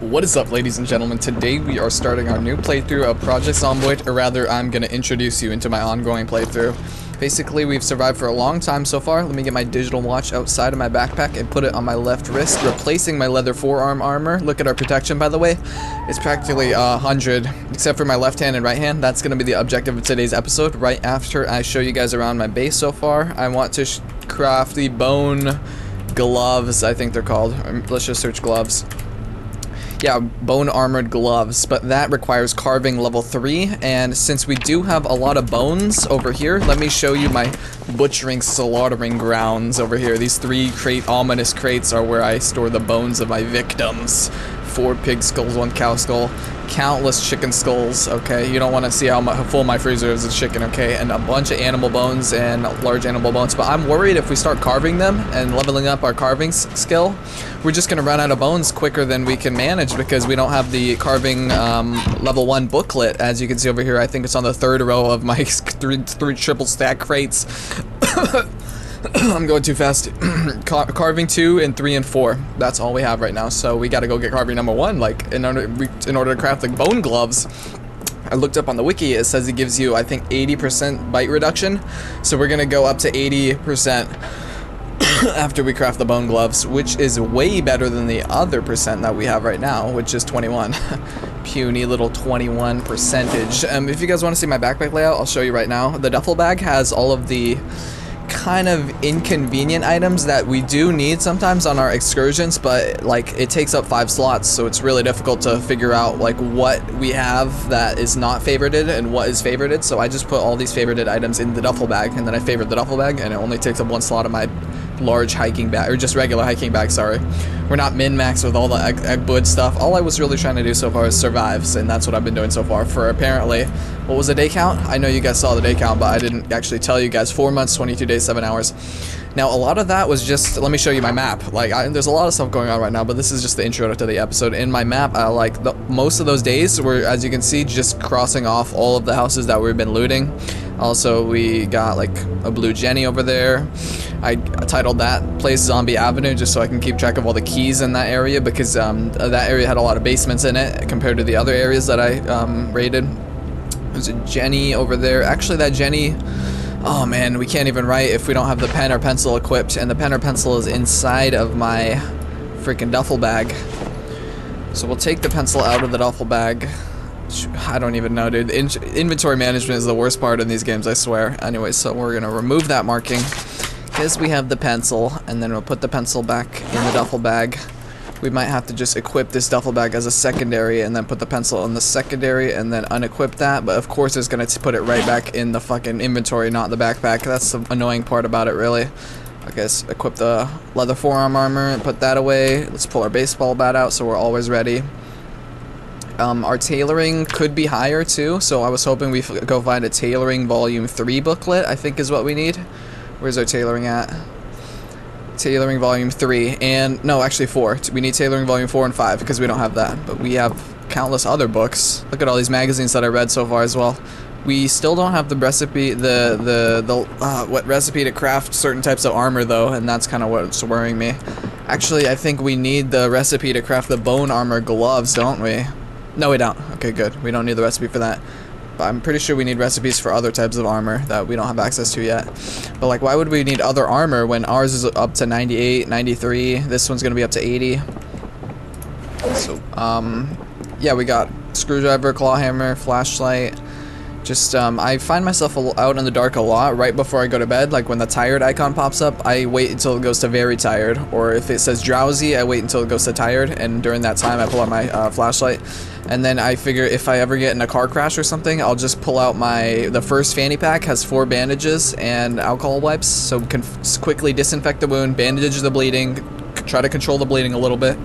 What is up, ladies and gentlemen? Today we are starting our new playthrough of Project Zomboid, or rather, I'm going to introduce you into my ongoing playthrough. Basically, we've survived for a long time so far. Let me get my digital watch outside of my backpack and put it on my left wrist, replacing my leather forearm armor. Look at our protection, by the way. It's practically 100, except for my left hand and right hand. That's going to be the objective of today's episode. Right after I show you guys around my base so far, I want to craft the bone gloves, I think they're called. Let's just search gloves. Yeah, bone armored gloves, but that requires carving level 3, and since we do have a lot of bones over here, let me show you my butchering, slaughtering grounds over here. These 3 ominous crates are where I store the bones of my victims. 4 pig skulls, 1 cow skull, countless chicken skulls, okay? You don't want to see how full my freezer is of chicken, okay? And a bunch of animal bones and large animal bones, but I'm worried if we start carving them and leveling up our carving skill, we're just going to run out of bones quicker than we can manage because we don't have the carving level 1 booklet. As you can see over here, I think it's on the 3rd row of my three triple stack crates. I'm going too fast. Carving 2 and 3 and 4. That's all we have right now. So we got to go get carving number 1. Like in order to craft the bone gloves. I looked up on the wiki. It says it gives you, I think, 80% bite reduction. So we're gonna go up to 80% after we craft the bone gloves, which is way better than the other percent that we have right now, which is 21. Puny little 21 percentage. If you guys want to see my backpack layout, I'll show you right now. The duffel bag has all of the kind of inconvenient items that we do need sometimes on our excursions, but like it takes up 5 slots, so it's really difficult to figure out like what we have that is not favorited and what is favorited. So I just put all these favorited items in the duffel bag, and then I favorite the duffel bag, and it only takes up 1 slot of my large hiking bag, or just regular hiking bag, sorry. We're not min-max with all the egg bud stuff. All I was really trying to do so far is survive, and that's what I've been doing so far for apparently, what was the day count? I know you guys saw the day count, but I didn't actually tell you guys. 4 months, 22 days, 7 hours. Now, a lot of that was just, let me show you my map. Like, there's a lot of stuff going on right now, but this is just the intro to the episode. In my map, most of those days were, as you can see, just crossing off all of the houses that we've been looting. Also, we got like a blue Jenny over there. I titled that place Zombie Avenue just so I can keep track of all the keys in that area, because that area had a lot of basements in it compared to the other areas that I raided. There's a Jenny over there. Actually, that Jenny, oh man, we can't even write if we don't have the pen or pencil equipped, and the pen or pencil is inside of my freaking duffel bag. So we'll take the pencil out of the duffel bag. I don't even know, dude. Inventory management is the worst part in these games, I swear. Anyway, so we're gonna remove that marking because we have the pencil, and then we'll put the pencil back in the duffel bag. We might have to just equip this duffel bag as a secondary and then put the pencil in the secondary and then unequip that, but of course it's gonna put it right back in the fucking inventory, not the backpack. That's the annoying part about it, really. Okay, let's equip the leather forearm armor and put that away. Let's pull our baseball bat out so we're always ready. Our tailoring could be higher too, so I was hoping we go find a tailoring volume 3 booklet, I think is what we need. Where's our tailoring at? Tailoring volume 3, and no, actually 4. We need tailoring volume 4 and 5 because we don't have that, but we have countless other books. Look at all these magazines that I read so far as well. We still don't have the recipe, what recipe to craft certain types of armor though, and that's kind of what's worrying me. Actually, I think we need the recipe to craft the bone armor gloves, don't we? No, we don't. Okay, good. We don't need the recipe for that. But I'm pretty sure we need recipes for other types of armor that we don't have access to yet. But like, why would we need other armor when ours is up to 98, 93? This one's gonna be up to 80. So, yeah, we got screwdriver, claw hammer, flashlight. Just, I find myself out in the dark a lot right before I go to bed. Like when the tired icon pops up, I wait until it goes to very tired. Or if it says drowsy, I wait until it goes to tired. And during that time, I pull out my flashlight. And then I figure if I ever get in a car crash or something, I'll just pull out the first fanny pack, has 4 bandages and alcohol wipes. So we can quickly disinfect the wound, bandage the bleeding, try to control the bleeding a little bit.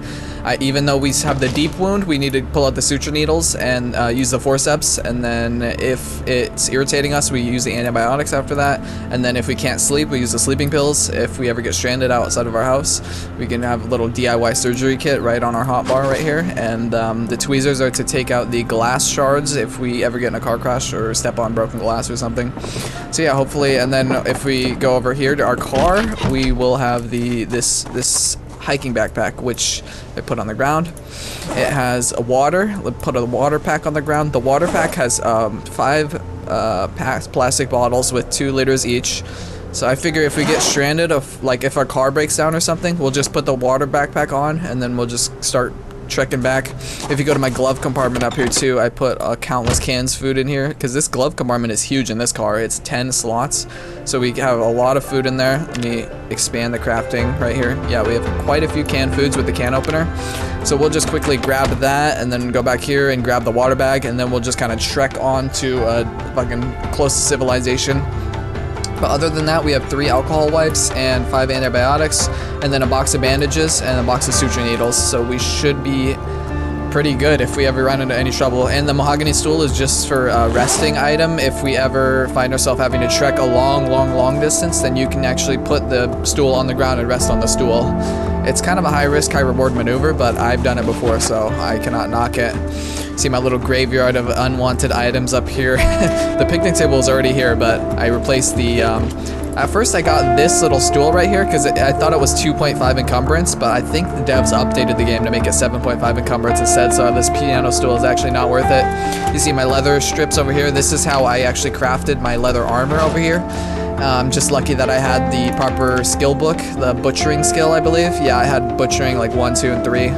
Even though we have the deep wound, we need to pull out the suture needles and use the forceps, and then if it's irritating us, we use the antibiotics after that, and then if we can't sleep, we use the sleeping pills. If we ever get stranded outside of our house, we can have a little DIY surgery kit right on our hotbar right here, and the tweezers are to take out the glass shards if we ever get in a car crash or step on broken glass or something. So yeah, hopefully, and then if we go over here to our car, we will have this hiking backpack, which I put on the ground. It has a water. Put a water pack on the ground. The water pack has 5 plastic bottles with 2 liters each. So I figure if we get stranded, if our car breaks down or something, we'll just put the water backpack on, and then we'll just start trekking back. If you go to my glove compartment up here too, I put countless cans of food in here, because this glove compartment is huge in this car. It's 10 slots, so we have a lot of food in there. Let me expand the crafting right here. Yeah, we have quite a few canned foods with the can opener. So we'll just quickly grab that and then go back here and grab the water bag, and then we'll just kind of trek on to fucking close to civilization. But other than that, we have 3 alcohol wipes and 5 antibiotics, and then a box of bandages and a box of suture needles. So we should be pretty good if we ever run into any trouble. And the mahogany stool is just for a resting item. If we ever find ourselves having to trek a long distance, then you can actually put the stool on the ground and rest on the stool. It's kind of a high risk, high reward maneuver, but I've done it before, so I cannot knock it. See my little graveyard of unwanted items up here. The picnic table is already here, but I replaced the, at first I got this little stool right here because I thought it was 2.5 encumbrance, but I think the devs updated the game to make it 7.5 encumbrance instead, so this piano stool is actually not worth it. You see my leather strips over here. This is how I actually crafted my leather armor over here. I'm just lucky that I had the proper skill book, the butchering skill, I believe. Yeah, I had butchering like 1, 2, and 3.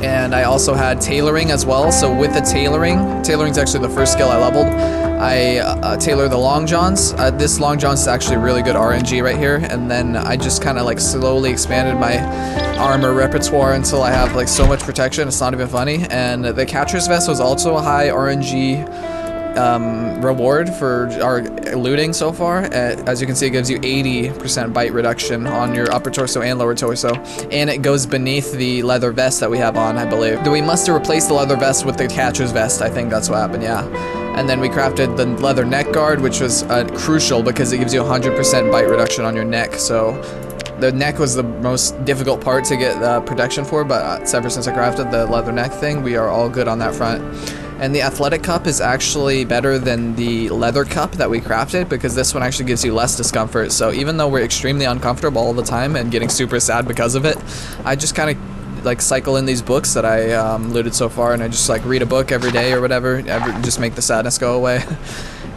And I also had tailoring as well. So with the tailoring's actually the first skill I leveled. I tailor the long johns. This long johns is actually really good RNG right here. And then I just kind of like slowly expanded my armor repertoire until I have like so much protection. It's not even funny. And the catcher's vest was also a high RNG reward for our looting so far. As you can see, it gives you 80% bite reduction on your upper torso and lower torso, and it goes beneath the leather vest that we have on, I believe. We must have replaced the leather vest with the catcher's vest. I think that's what happened, yeah. And then we crafted the leather neck guard, which was crucial because it gives you 100% bite reduction on your neck. So the neck was the most difficult part to get protection for, but ever since I crafted the leather neck thing, we are all good on that front. And the athletic cup is actually better than the leather cup that we crafted because this one actually gives you less discomfort. So even though we're extremely uncomfortable all the time and getting super sad because of it, I just kind of like cycle in these books that I looted so far, and I just like read a book every day or whatever, just make the sadness go away.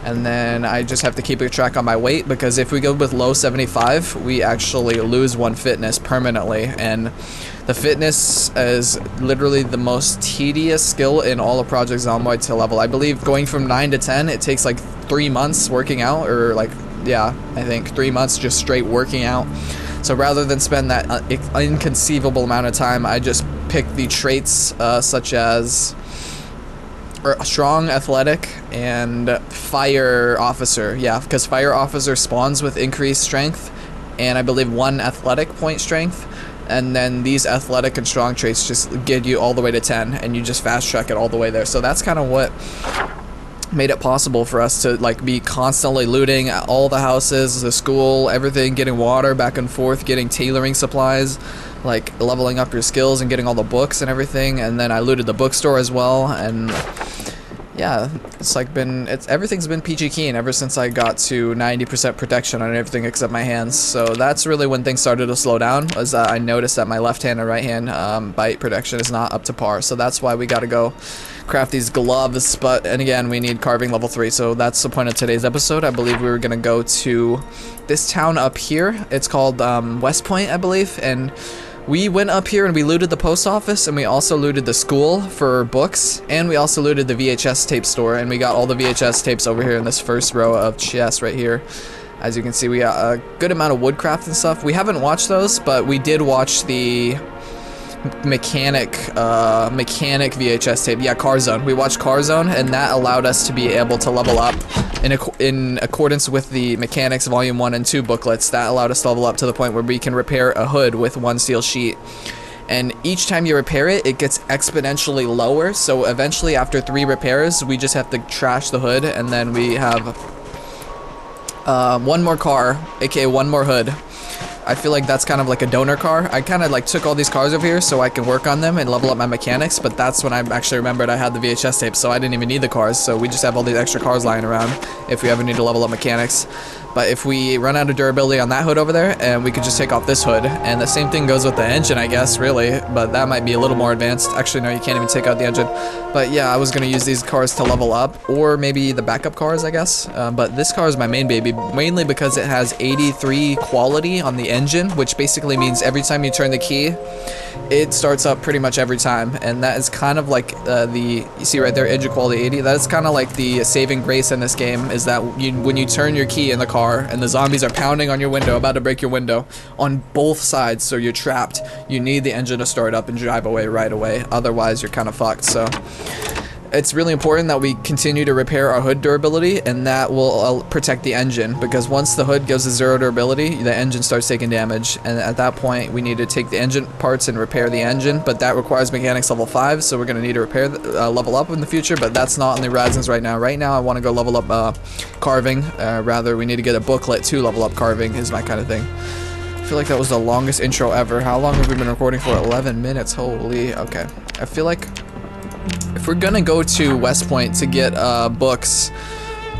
And then I just have to keep a track on my weight because if we go with low 75, we actually lose 1 fitness permanently. And the fitness is literally the most tedious skill in all of Project Zomboid to level. I believe going from 9 to 10, it takes like 3 months working out, or like, yeah, I think 3 months just straight working out. So rather than spend that inconceivable amount of time, I just pick the traits such as strong, athletic, and fire officer. Yeah, because fire officer spawns with increased strength, and I believe 1 athletic point strength. And then these athletic and strong traits just get you all the way to 10, and you just fast track it all the way there. So that's kind of what made it possible for us to like be constantly looting all the houses, the school, everything, getting water back and forth, getting tailoring supplies, like leveling up your skills and getting all the books and everything. And then I looted the bookstore as well, and yeah, it's like everything's been peachy keen ever since I got to 90% protection on everything except my hands. So that's really when things started to slow down, was I noticed that my left hand and right hand bite protection is not up to par. So that's why we got to go craft these gloves. And again, we need carving level 3. So that's the point of today's episode. I believe we were going to go to this town up here. It's called West Point, I believe. And we went up here and we looted the post office, and we also looted the school for books, and we also looted the VHS tape store, and we got all the VHS tapes over here in this first row of chests right here. As you can see, we got a good amount of woodcraft and stuff. We haven't watched those, but we did watch the mechanic VHS tape. Yeah, Car Zone. We watched Car Zone, and that allowed us to be able to level up in accordance with the Mechanics Volume 1 and 2 booklets. That allowed us to level up to the point where we can repair a hood with 1 steel sheet. And each time you repair it, it gets exponentially lower. So eventually, after 3 repairs, we just have to trash the hood, and then we have 1 more car, aka 1 more hood. I feel like that's kind of like a donor car. I kind of like took all these cars over here so I can work on them and level up my mechanics, but that's when I actually remembered I had the VHS tape, so I didn't even need the cars, so we just have all these extra cars lying around if we ever need to level up mechanics. But if we run out of durability on that hood over there, and we could just take off this hood, and the same thing goes with the engine, I guess, really, but that might be a little more advanced. Actually, no, you can't even take out the engine. But yeah, I was gonna use these cars to level up, or maybe the backup cars, I guess. But this car is my main baby, mainly because it has 83 quality on the engine, which basically means every time you turn the key, it starts up pretty much every time, and that is kind of like you see right there, engine quality 80. That is kind of like the saving grace in this game, is that when you turn your key in the car and the zombies are pounding on your window, about to break your window on both sides, so you're trapped, you need the engine to start up and drive away right away, otherwise you're kind of fucked. So it's really important that we continue to repair our hood durability, and that will protect the engine, because once the hood goes to 0 durability, the engine starts taking damage, and at that point we need to take the engine parts and repair the engine, but that requires mechanics level 5, so we're going to need to repair level up in the future, but that's not on the horizons right now. Right now I want to go level up carving, rather we need to get a booklet to level up carving is my kind of thing. I feel like that was the longest intro ever. How long have we been recording for? 11 minutes, holy. Okay, I feel like if we're gonna go to West Point to get books,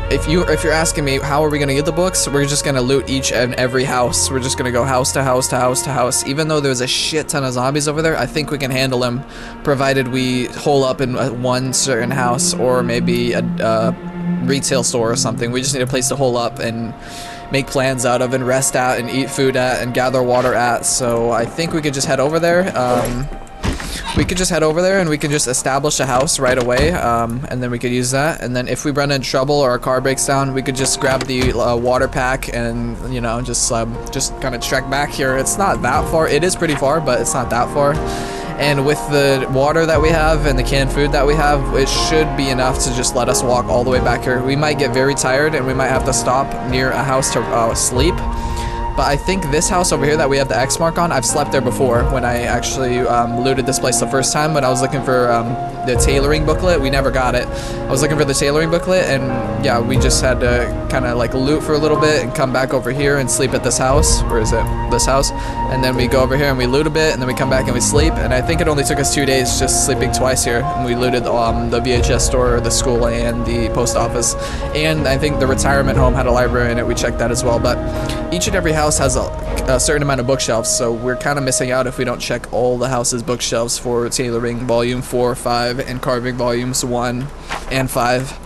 if you're asking me how are we gonna get the books, we're just gonna loot each and every house. We're just gonna go house to house to house to house. Even though there's a shit ton of zombies over there, I think we can handle them, provided we hole up in one certain house, or maybe a retail store or something. We just need a place to hole up and make plans out of, and rest at, and eat food at, and gather water at. So I think we could just head over there. We could just head over there and we can just establish a house right away, and then we could use that. And then if we run into trouble or our car breaks down, we could just grab the water pack and, you know, just kind of trek back here. It's not that far. It is pretty far, but it's not that far. And with the water that we have and the canned food that we have, it should be enough to just let us walk all the way back here. We might get very tired and we might have to stop near a house to sleep. But I think this house over here that we have the X mark on, I've slept there before when I actually looted this place the first time when I was looking for the tailoring booklet. We never got it. I was looking for the tailoring booklet, and yeah, we just had to kind of like loot for a little bit and come back over here and sleep at this house. Where is it? This house. And then we go over here and we loot a bit, and then we come back and we sleep. And I think it only took us 2 days just sleeping twice here. And we looted the VHS store, the school, and the post office. And I think the retirement home had a library in it. We checked that as well. But each and every house has a certain amount of bookshelves, so we're kind of missing out if we don't check all the house's bookshelves for tailoring volume 4, 5, and carving volumes 1 and 5.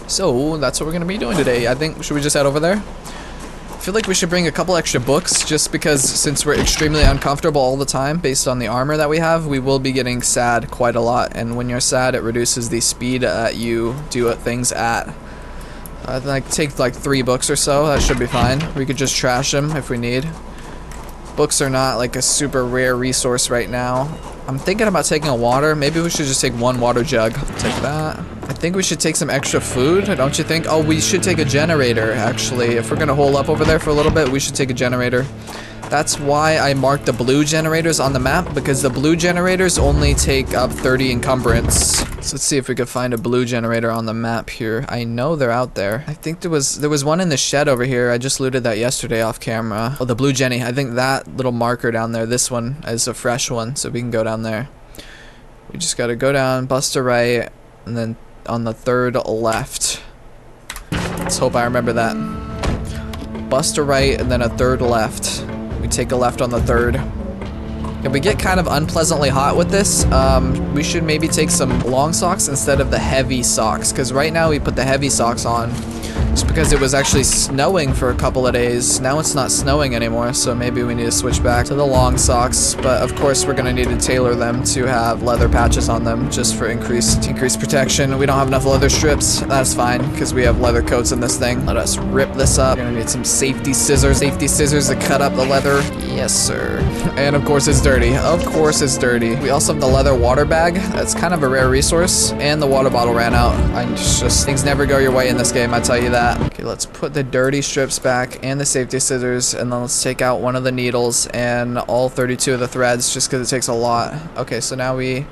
So that's what we're gonna be doing today. I think, should we just head over there? I feel like we should bring a couple extra books, just because since we're extremely uncomfortable all the time based on the armor that we have, we will be getting sad quite a lot, and when you're sad, it reduces the speed you do things at. I'd like take like 3 books or so. That should be fine. We could just trash them if we need. Books are not like a super rare resource right now. I'm thinking about taking a water. Maybe we should just take 1 water jug. Take that. I think we should take some extra food, don't you think? Oh, we should take a generator, actually. If we're gonna hole up over there for a little bit, we should take a generator. That's why I marked the blue generators on the map, because the blue generators only take up 30 encumbrance. So let's see if we could find a blue generator on the map here. I know they're out there. I think there was one in the shed over here. I just looted that yesterday off camera. Oh, the blue Jenny. I think that little marker down there, this one, is a fresh one, so we can go down there. We just gotta go down, bust a right, and then on the 3rd left. Let's hope I remember that. Bust a right, and then a 3rd left. We take a left on the 3rd. If we get kind of unpleasantly hot with this, we should maybe take some long socks instead of the heavy socks, because right now we put the heavy socks on just because it was actually snowing for a couple of days. Now it's not snowing anymore, so maybe we need to switch back to the long socks. But of course we're gonna need to tailor them to have leather patches on them just for increased protection. We don't have enough leather strips. That's fine, because we have leather coats in this thing. Let us rip this up. We're gonna need some safety scissors to cut up the leather. Yes, sir. And of course it's dirty. Of course it's dirty. We also have the leather water bag. That's kind of a rare resource. And the water bottle ran out. Things never go your way in this game, I tell you that. Okay, let's put the dirty strips back and the safety scissors, and then let's take out one of the needles and all 32 of the threads, just because it takes a lot. Okay, so now we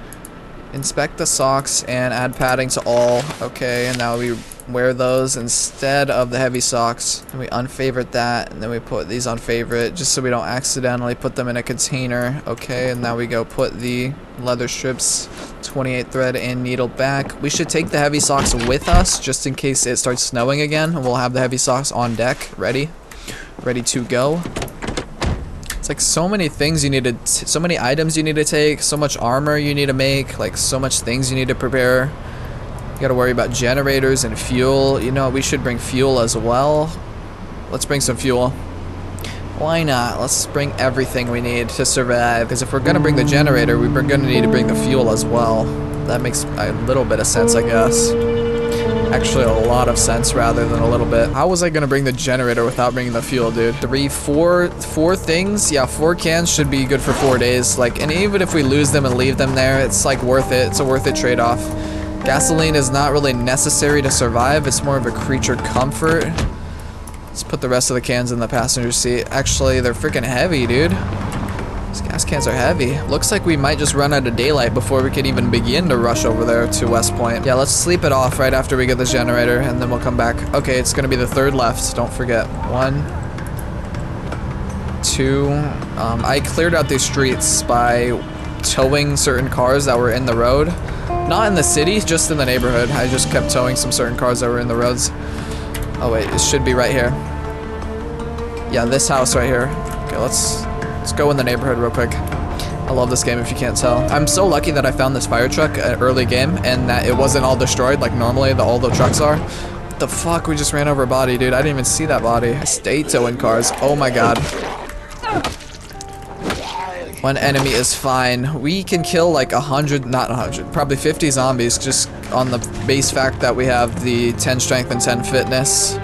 inspect the socks and add padding to all. Okay, and now we wear those instead of the heavy socks. And we unfavorite that, and then we put these on favorite just so we don't accidentally put them in a container. Okay, and now we go put the leather strips, 28 thread and needle back. We should take the heavy socks with us just in case it starts snowing again, and we'll have the heavy socks on deck, ready to go. It's like so many things you need to, so many items you need to take, so much armor you need to make, like so much things you need to prepare. You gotta worry about generators and fuel. You know, we should bring fuel as well. Let's bring some fuel. Why not? Let's bring everything we need to survive. Because if we're gonna bring the generator, we're gonna need to bring the fuel as well. That makes a little bit of sense, I guess. Actually, a lot of sense rather than a little bit. How was I gonna bring the generator without bringing the fuel, dude? Four things? Yeah, 4 cans should be good for 4 days. Like, and even if we lose them and leave them there, it's like worth it. It's a worth it trade-off. Gasoline is not really necessary to survive. It's more of a creature comfort. Let's put the rest of the cans in the passenger seat. Actually, they're freaking heavy, dude. These gas cans are heavy. Looks like we might just run out of daylight before we can even begin to rush over there to West Point. Yeah, let's sleep it off right after we get this generator, and then we'll come back. Okay, it's gonna be the 3rd left. Don't forget. 1, 2. I cleared out these streets by towing certain cars that were in the road. Not in the city, just in the neighborhood. I just kept towing some certain cars that were in the roads. Oh wait, it should be right here. Yeah, this house right here. Okay, let's go in the neighborhood real quick. I love this game if you can't tell. I'm so lucky that I found this fire truck at early game and that it wasn't all destroyed like normally all the trucks are. What the fuck? We just ran over a body, dude. I didn't even see that body. I stay towing cars. Oh my god. One enemy is fine. We can kill like 100, not 100, probably 50 zombies just on the base fact that we have the 10 strength and 10 fitness.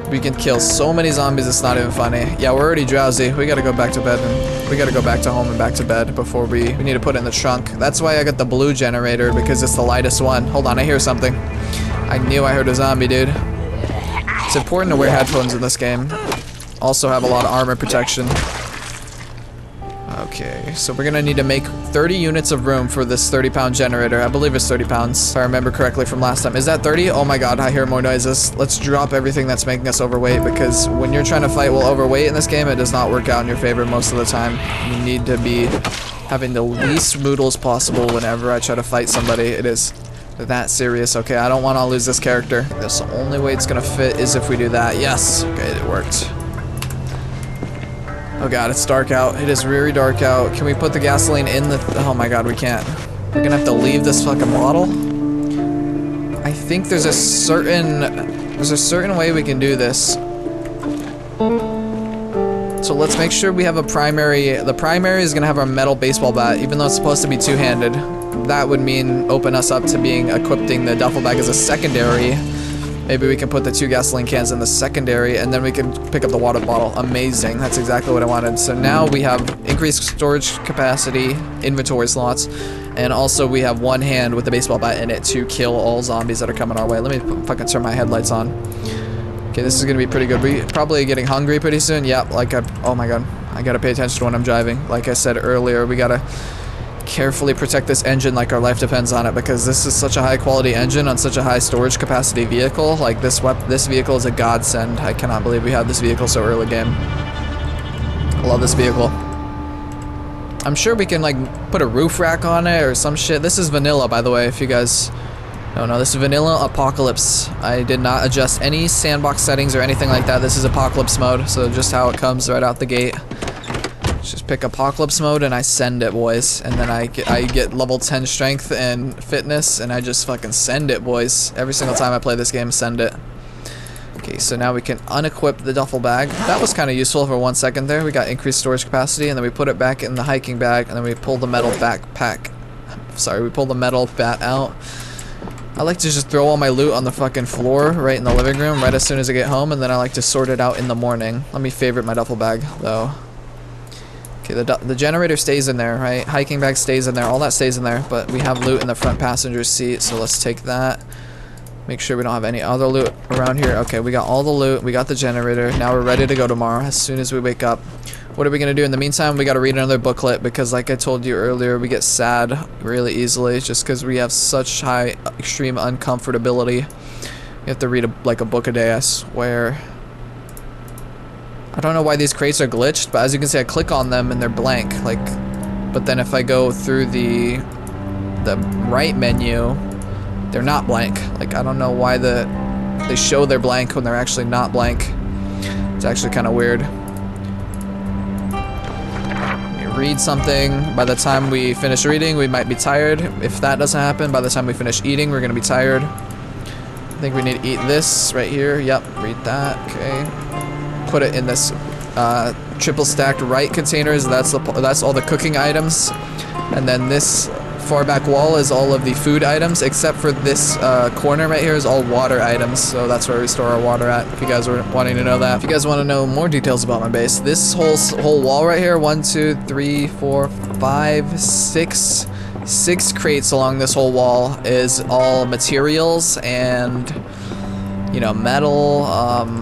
We can kill so many zombies, it's not even funny. Yeah, we're already drowsy. We gotta go back to bed and we gotta go back to home and back to bed before we need to put it in the trunk. That's why I got the blue generator, because it's the lightest one. Hold on, I hear something. I knew I heard a zombie, dude. It's important to wear headphones in this game. Also have a lot of armor protection. Okay, so we're gonna need to make 30 units of room for this 30-pound generator. I believe it's 30 pounds, if I remember correctly from last time. Is that 30? Oh my god, I hear more noises. Let's drop everything that's making us overweight, because when you're trying to fight while overweight in this game, it does not work out in your favor most of the time. You need to be having the least moodles possible whenever I try to fight somebody. It is that serious. Okay, I don't want to lose this character. That's the only way it's gonna fit is if we do that. Yes! Okay, it worked. Oh god, it's dark out. It is very dark out. Can we put the gasoline in the... oh my god, we can't. We're gonna have to leave this fucking bottle. I think there's a certain way we can do this. So let's make sure we have a primary. The primary is gonna have our metal baseball bat, even though it's supposed to be two-handed. That would mean open us up to being equipping the duffel bag as a secondary. Maybe we can put the 2 gasoline cans in the secondary, and then we can pick up the water bottle. Amazing. That's exactly what I wanted. So now we have increased storage capacity, inventory slots, and also we have one hand with the baseball bat in it to kill all zombies that are coming our way. Let me fucking turn my headlights on. Okay, this is gonna be pretty good. We probably getting hungry pretty soon. Yep, oh my god. I gotta pay attention to when I'm driving. Like I said earlier, we gotta carefully protect this engine like our life depends on it, because this is such a high quality engine on such a high storage capacity vehicle. Like this vehicle is a godsend. I cannot believe we have this vehicle so early game. I love this vehicle. I'm sure we can like put a roof rack on it or some shit. This is vanilla, by the way, if you guys don't know. This is vanilla apocalypse. I did not adjust any sandbox settings or anything like that. This is apocalypse mode, so just how it comes right out the gate. Just pick apocalypse mode and I send it, boys. And then I get level 10 strength and fitness, and I just fucking send it, boys. Every single time I play this game, send it. Okay, so now we can unequip the duffel bag. That was kind of useful for 1 second there. We got increased storage capacity, and then we put it back in the hiking bag, and then we pull the metal backpack. Sorry, we pull the metal bat out. I like to just throw all my loot on the fucking floor right in the living room right as soon as I get home, and then I like to sort it out in the morning. Let me favorite my duffel bag, though. Okay, the generator stays in there, right? Hiking bag stays in there. All that stays in there, but we have loot in the front passenger seat, so let's take that. Make sure we don't have any other loot around here. Okay, we got all the loot. We got the generator. Now we're ready to go tomorrow as soon as we wake up. What are we gonna do in the meantime? We gotta read another booklet because, like I told you earlier, we get sad really easily just because we have such high extreme uncomfortability. You have to read like a book a day, I swear. I don't know why these crates are glitched, but as you can see, I click on them and they're blank. Like, but then if I go through the right menu, they're not blank. Like, I don't know why they show they're blank when they're actually not blank. It's actually kind of weird. Read something. By the time we finish reading, we might be tired. If that doesn't happen, by the time we finish eating, we're gonna be tired. I think we need to eat this right here. Yep, read that. Okay. Put it in this triple stacked right containers. That's all the cooking items, and then this far back wall is all of the food items, except for this corner right here is all water items, so that's where we store our water at, if you guys were wanting to know that. If you guys want to know more details about my base, this whole wall right here, 1, 2, 3, 4, 5, 6 crates along this whole wall is all materials and, you know, metal,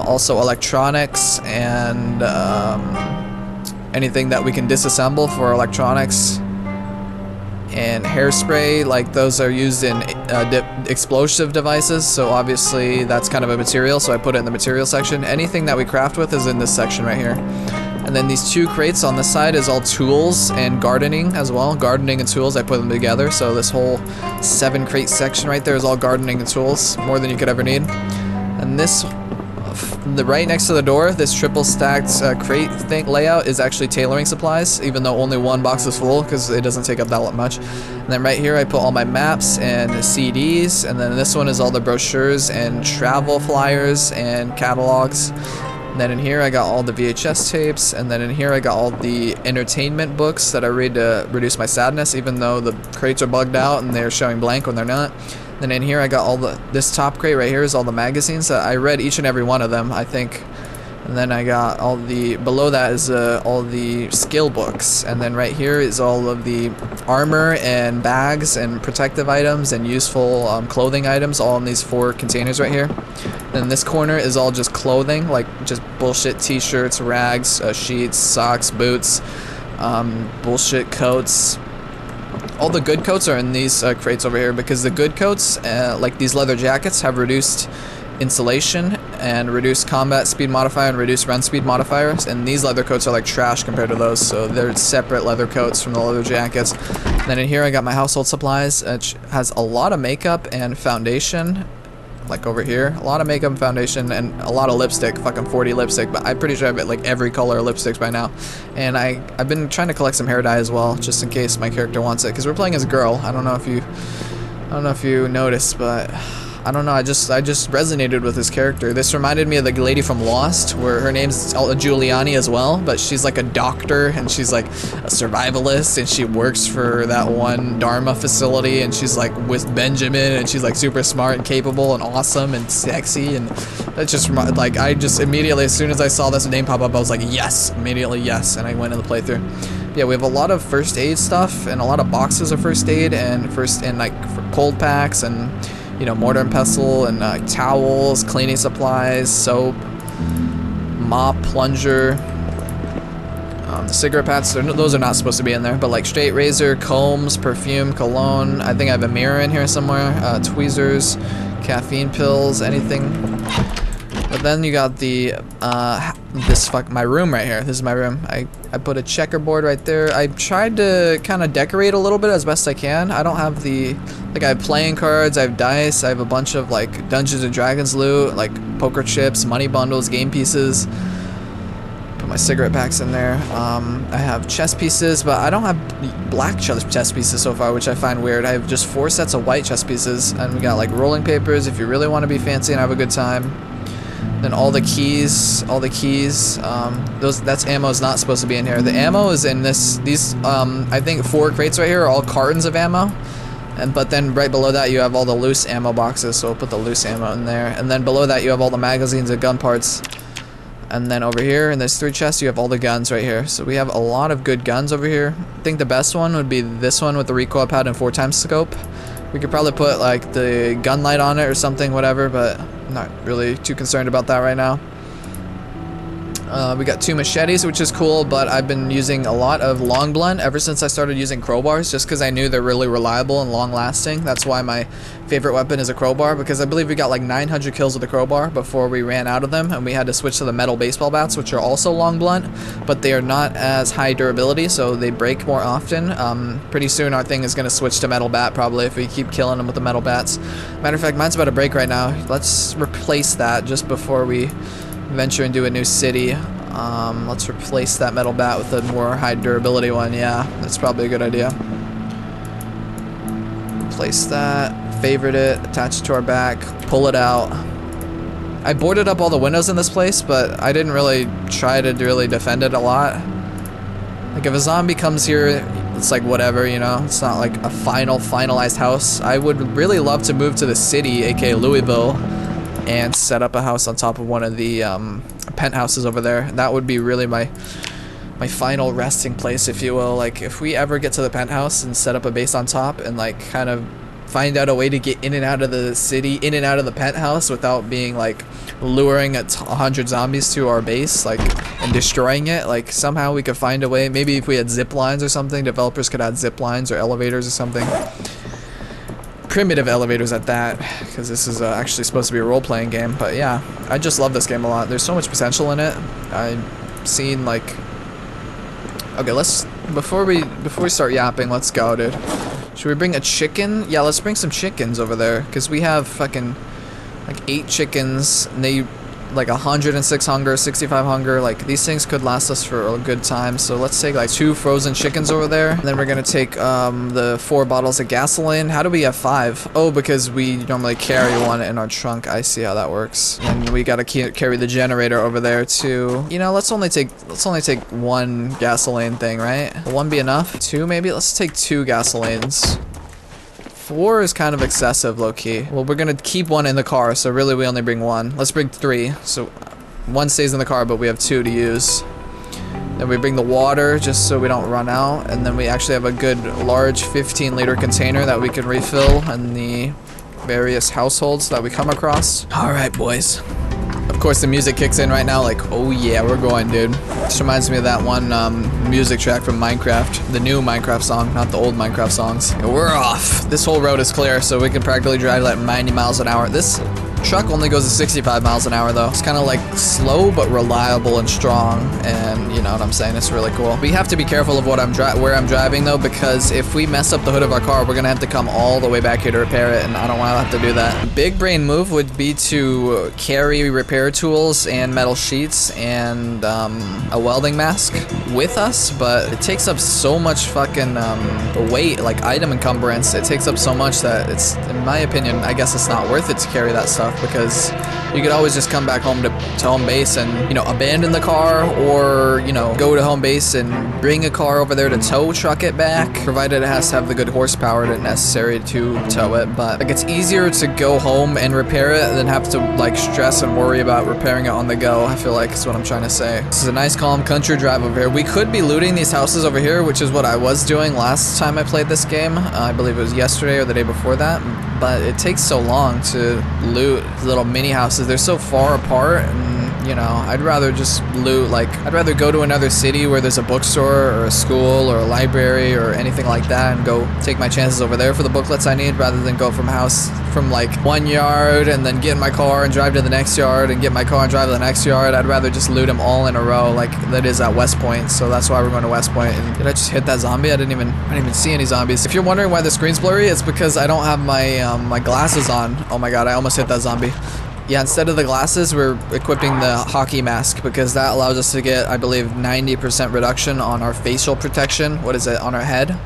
also electronics, and anything that we can disassemble for electronics. And hairspray, like those are used in explosive devices, so obviously that's kind of a material, so I put it in the material section. Anything that we craft with is in this section right here. And then these 2 crates on the side is all tools and gardening as well. Gardening and tools, I put them together, so this whole 7 crate section right there is all gardening and tools, more than you could ever need. And this, right next to the door, this triple stacked crate thing layout is actually tailoring supplies, even though only 1 box is full because it doesn't take up that much. And then right here I put all my maps and CDs, and then this one is all the brochures and travel flyers and catalogs. And then in here I got all the VHS tapes, and then in here I got all the entertainment books that I read to reduce my sadness, even though the crates are bugged out and they're showing blank when they're not. Then in here I got all this top crate right here is all the magazines that I read each and every one of them, I think. And then I got all below that is all the skill books. And then right here is all of the armor and bags and protective items and useful clothing items, all in these 4 containers right here. Then this corner is all just clothing, like just bullshit t-shirts, rags, sheets, socks, boots, bullshit coats. All the good coats are in these crates over here because the good coats, like these leather jackets, have reduced insulation and reduced combat speed modifier and reduced run speed modifiers, and these leather coats are like trash compared to those, so they're separate leather coats from the leather jackets. Then in here I got my household supplies, which has a lot of makeup and foundation. Like over here, a lot of makeup and foundation and a lot of lipstick, fucking 40 lipstick, but I'm pretty sure I have like every color of lipsticks by now. And I've been trying to collect some hair dye as well, just in case my character wants it, because we're playing as a girl. I don't know if you noticed, but I don't know, I just resonated with this character. This reminded me of the lady from Lost, where her name's Giuliani as well, but she's like a doctor and she's like a survivalist and she works for that one Dharma facility, and she's like with Benjamin, and she's like super smart and capable and awesome and sexy, and that just like, I just immediately, as soon as I saw this name pop up, I was like, yes, immediately yes, and I went in the playthrough. Yeah, we have a lot of first aid stuff and a lot of boxes of first aid and like cold packs and, you know, mortar and pestle and towels, cleaning supplies, soap, mop, plunger. The cigarette packs, those are not supposed to be in there, but like straight razor, combs, perfume, cologne. I think I have a mirror in here somewhere. Tweezers, caffeine pills, anything. But then you got the my room right here. This is my room. I put a checkerboard right there. I tried to kind of decorate a little bit as best I can. I don't have I have playing cards, I have dice, I have a bunch of like Dungeons and Dragons loot, like poker chips, money bundles, game pieces. Put my cigarette packs in there. I have chess pieces, but I don't have black chess pieces so far, which I find weird. I have just 4 sets of white chess pieces, and we got like rolling papers if you really want to be fancy and have a good time. Then all the keys, that's ammo is not supposed to be in here. The ammo is in these I think 4 crates right here are all cartons of ammo. But then right below that you have all the loose ammo boxes, so we'll put the loose ammo in there. And then below that you have all the magazines and gun parts. And then over here in this 3 chests you have all the guns right here. So we have a lot of good guns over here. I think the best one would be this one with the recoil pad and 4x scope. We could probably put like the gun light on it or something, whatever, but I'm not really too concerned about that right now. We got 2 machetes, which is cool, but I've been using a lot of long blunt ever since I started using crowbars, just because I knew they're really reliable and long lasting. That's why my favorite weapon is a crowbar, because I believe we got like 900 kills with a crowbar before we ran out of them, and we had to switch to the metal baseball bats, which are also long blunt, but they are not as high durability, so they break more often. Pretty soon our thing is going to switch to metal bat, probably, if we keep killing them with the metal bats. Matter of fact, mine's about to break right now. Let's replace that just before we venture into a new city. Let's replace that metal bat with a more high durability one. Yeah, that's probably a good idea. Place that, favorite it, attach it to our back, pull it out. I boarded up all the windows in this place, but I didn't really try to really defend it a lot. Like, if a zombie comes here, it's like whatever, you know? It's not like a finalized house. I would really love to move to the city, aka Louisville, and set up a house on top of one of the penthouses over there. That would be really my final resting place, if you will. Like, if we ever get to the penthouse and set up a base on top and like kind of find out a way to get in and out of the city, in and out of the penthouse without being like luring 100 zombies to our base, like, and destroying it, like somehow we could find a way. Maybe if we had zip lines or something, developers could add zip lines or elevators or something. Primitive elevators at that, because this is actually supposed to be a role-playing game. But yeah, I just love this game a lot. There's so much potential in it. I've seen like, okay, let's before we start yapping, let's go, dude. Should we bring a chicken? Yeah, let's bring some chickens over there, because we have fucking like 8 chickens, and they like 106 hunger, 65 hunger. Like, these things could last us for a good time. So let's take like 2 frozen chickens over there, and then we're gonna take the 4 bottles of gasoline. How do we have 5? Oh, because we normally carry one in our trunk. I see how that works. And we gotta carry the generator over there too. You know, let's only take 1 gasoline thing, right? Will 1 be enough? 2 maybe? Let's take 2 gasolines. 4 is kind of excessive, low-key. Well, we're gonna keep 1 in the car, so really we only bring 1. Let's bring 3. So 1 stays in the car, but we have 2 to use. Then we bring the water, just so we don't run out. And then we actually have a good large 15-liter container that we can refill in the various households that we come across. Alright, boys. Of course, the music kicks in right now, like, oh yeah, we're going, dude. This reminds me of that one music track from Minecraft. The new Minecraft song, not the old Minecraft songs. And we're off. This whole road is clear, so we can practically drive at 90 miles an hour. This truck only goes to 65 miles an hour, though. It's kind of like slow, but reliable and strong, and you know what I'm saying? It's really cool. We have to be careful of where I'm driving, though, because if we mess up the hood of our car, we're gonna have to come all the way back here to repair it, and I don't want to have to do that. Big brain move would be to carry repair tools and metal sheets and a welding mask with us, but it takes up so much fucking weight, like item encumbrance. It takes up so much that it's, in my opinion, I guess it's not worth it to carry that stuff, because you could always just come back home to home base and, you know, abandon the car, or, you know, go to home base and bring a car over there to tow truck it back, provided it has to have the good horsepower necessary to tow it. But like, it's easier to go home and repair it than have to like stress and worry about repairing it on the go, I feel like is what I'm trying to say. This is a nice calm country drive over here. We could be looting these houses over here, which is what I was doing last time I played this game. I believe it was yesterday or the day before that, but it takes so long to loot little mini houses. They're so far apart, and you know, I'd rather just loot, like, I'd rather go to another city where there's a bookstore or a school or a library or anything like that and go take my chances over there for the booklets I need, rather than go from like 1 yard and then get in my car and drive to the next yard and get my car and drive to the next yard. I'd rather just loot them all in a row, like that is at West Point. So that's why we're going to West Point. And did I just hit that zombie? I didn't even see any zombies. If you're wondering why the screen's blurry, it's because I don't have my my glasses on. Oh my god, I almost hit that zombie. Yeah, instead of the glasses, we're equipping the hockey mask, because that allows us to get, I believe, 90% reduction on our facial protection. What is it? On our head?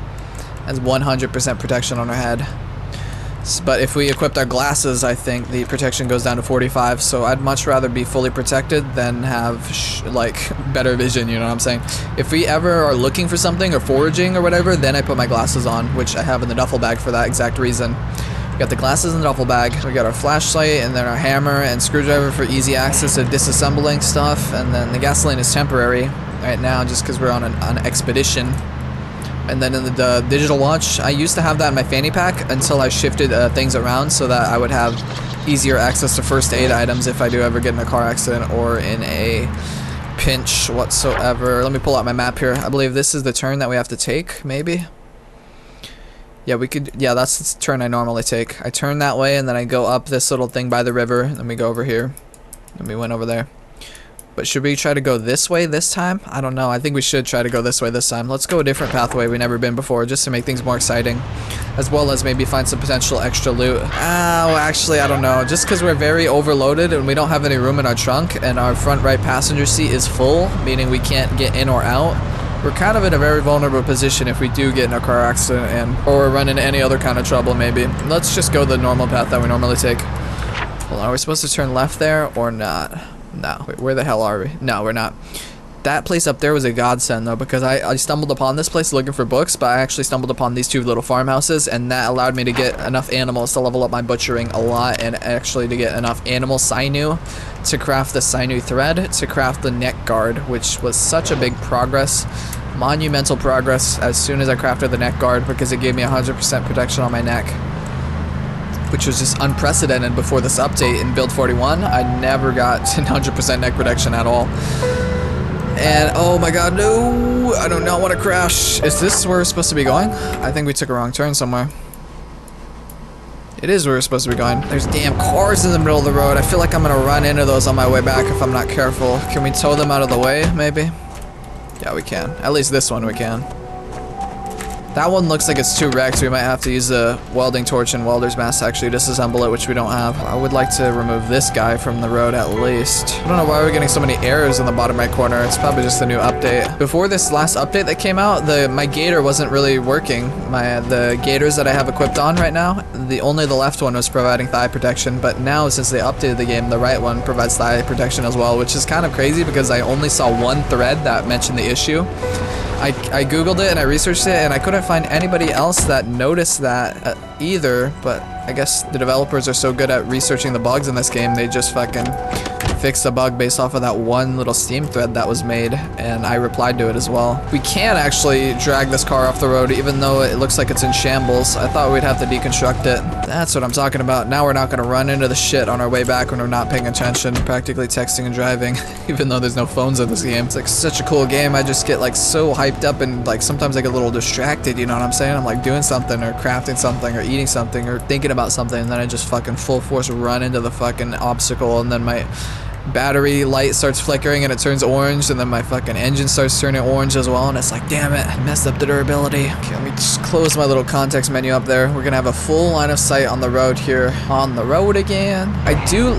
That's 100% protection on our head. But if we equipped our glasses, I think the protection goes down to 45, so I'd much rather be fully protected than have, like, better vision, you know what I'm saying? If we ever are looking for something or foraging or whatever, then I put my glasses on, which I have in the duffel bag for that exact reason. We got the glasses in the duffel bag, we got our flashlight, and then our hammer and screwdriver for easy access to disassembling stuff, and then the gasoline is temporary right now just because we're on an expedition. And then in the digital watch, I used to have that in my fanny pack until I shifted things around so that I would have easier access to first aid items if I do ever get in a car accident or in a pinch whatsoever. Let me pull out my map here. I believe this is the turn that we have to take, maybe? Yeah, we could, yeah, that's the turn I normally take. I turn that way, and then I go up this little thing by the river, and then we go over here. And we went over there. But should we try to go this way this time? I don't know. I think we should try to go this way this time. Let's go a different pathway we've never been before, just to make things more exciting. As well as maybe find some potential extra loot. Oh, actually, I don't know. Just because we're very overloaded and we don't have any room in our trunk, and our front right passenger seat is full, meaning we can't get in or out. We're kind of in a very vulnerable position if we do get in a car accident or run into any other kind of trouble, maybe. Let's just go the normal path that we normally take. Hold on, are we supposed to turn left there or not? No. Wait, where the hell are we? No, we're not. That place up there was a godsend, though, because I stumbled upon this place looking for books, but I actually stumbled upon these two little farmhouses, and that allowed me to get enough animals to level up my butchering a lot, and actually to get enough animal sinew to craft the sinew thread, to craft the neck guard, which was such a big progress, monumental progress, as soon as I crafted the neck guard, because it gave me 100% protection on my neck, which was just unprecedented before this update in build 41. I never got 100% neck protection at all. And oh my god, no! I do not want to crash. Is this where we're supposed to be going? I think we took a wrong turn somewhere. It is where we're supposed to be going. There's damn cars in the middle of the road. I feel like I'm gonna run into those on my way back if I'm not careful. Can we tow them out of the way, maybe? Yeah, we can. At least this one we can. That one looks like it's too wrecked. We might have to use a welding torch and welder's mask to actually disassemble it, which we don't have. I would like to remove this guy from the road at least. I don't know why we're getting so many errors in the bottom right corner. It's probably just the new update. Before this last update that came out, my gator wasn't really working. The gators that I have equipped on right now, only the left one was providing thigh protection, but now since they updated the game, the right one provides thigh protection as well, which is kind of crazy because I only saw one thread that mentioned the issue. I googled it and I researched it, and I couldn't find anybody else that noticed that either, but I guess the developers are so good at researching the bugs in this game, they just fucking fixed a bug based off of that one little Steam thread that was made, and I replied to it as well. We can actually drag this car off the road even though it looks like it's in shambles. I thought we'd have to deconstruct it. That's what I'm talking about. Now we're not going to run into the shit on our way back when we're not paying attention, practically texting and driving, even though there's no phones in this game. It's like such a cool game. I just get like so hyped up, and like sometimes I get a little distracted, you know what I'm saying? I'm like doing something or crafting something or eating something or thinking about something, and then I just fucking full force run into the fucking obstacle, and then my battery light starts flickering and it turns orange, and then my fucking engine starts turning orange as well, and it's like, damn it, I messed up the durability. Okay, let me just close my little context menu up there. We're gonna have a full line of sight on the road here. On the road again.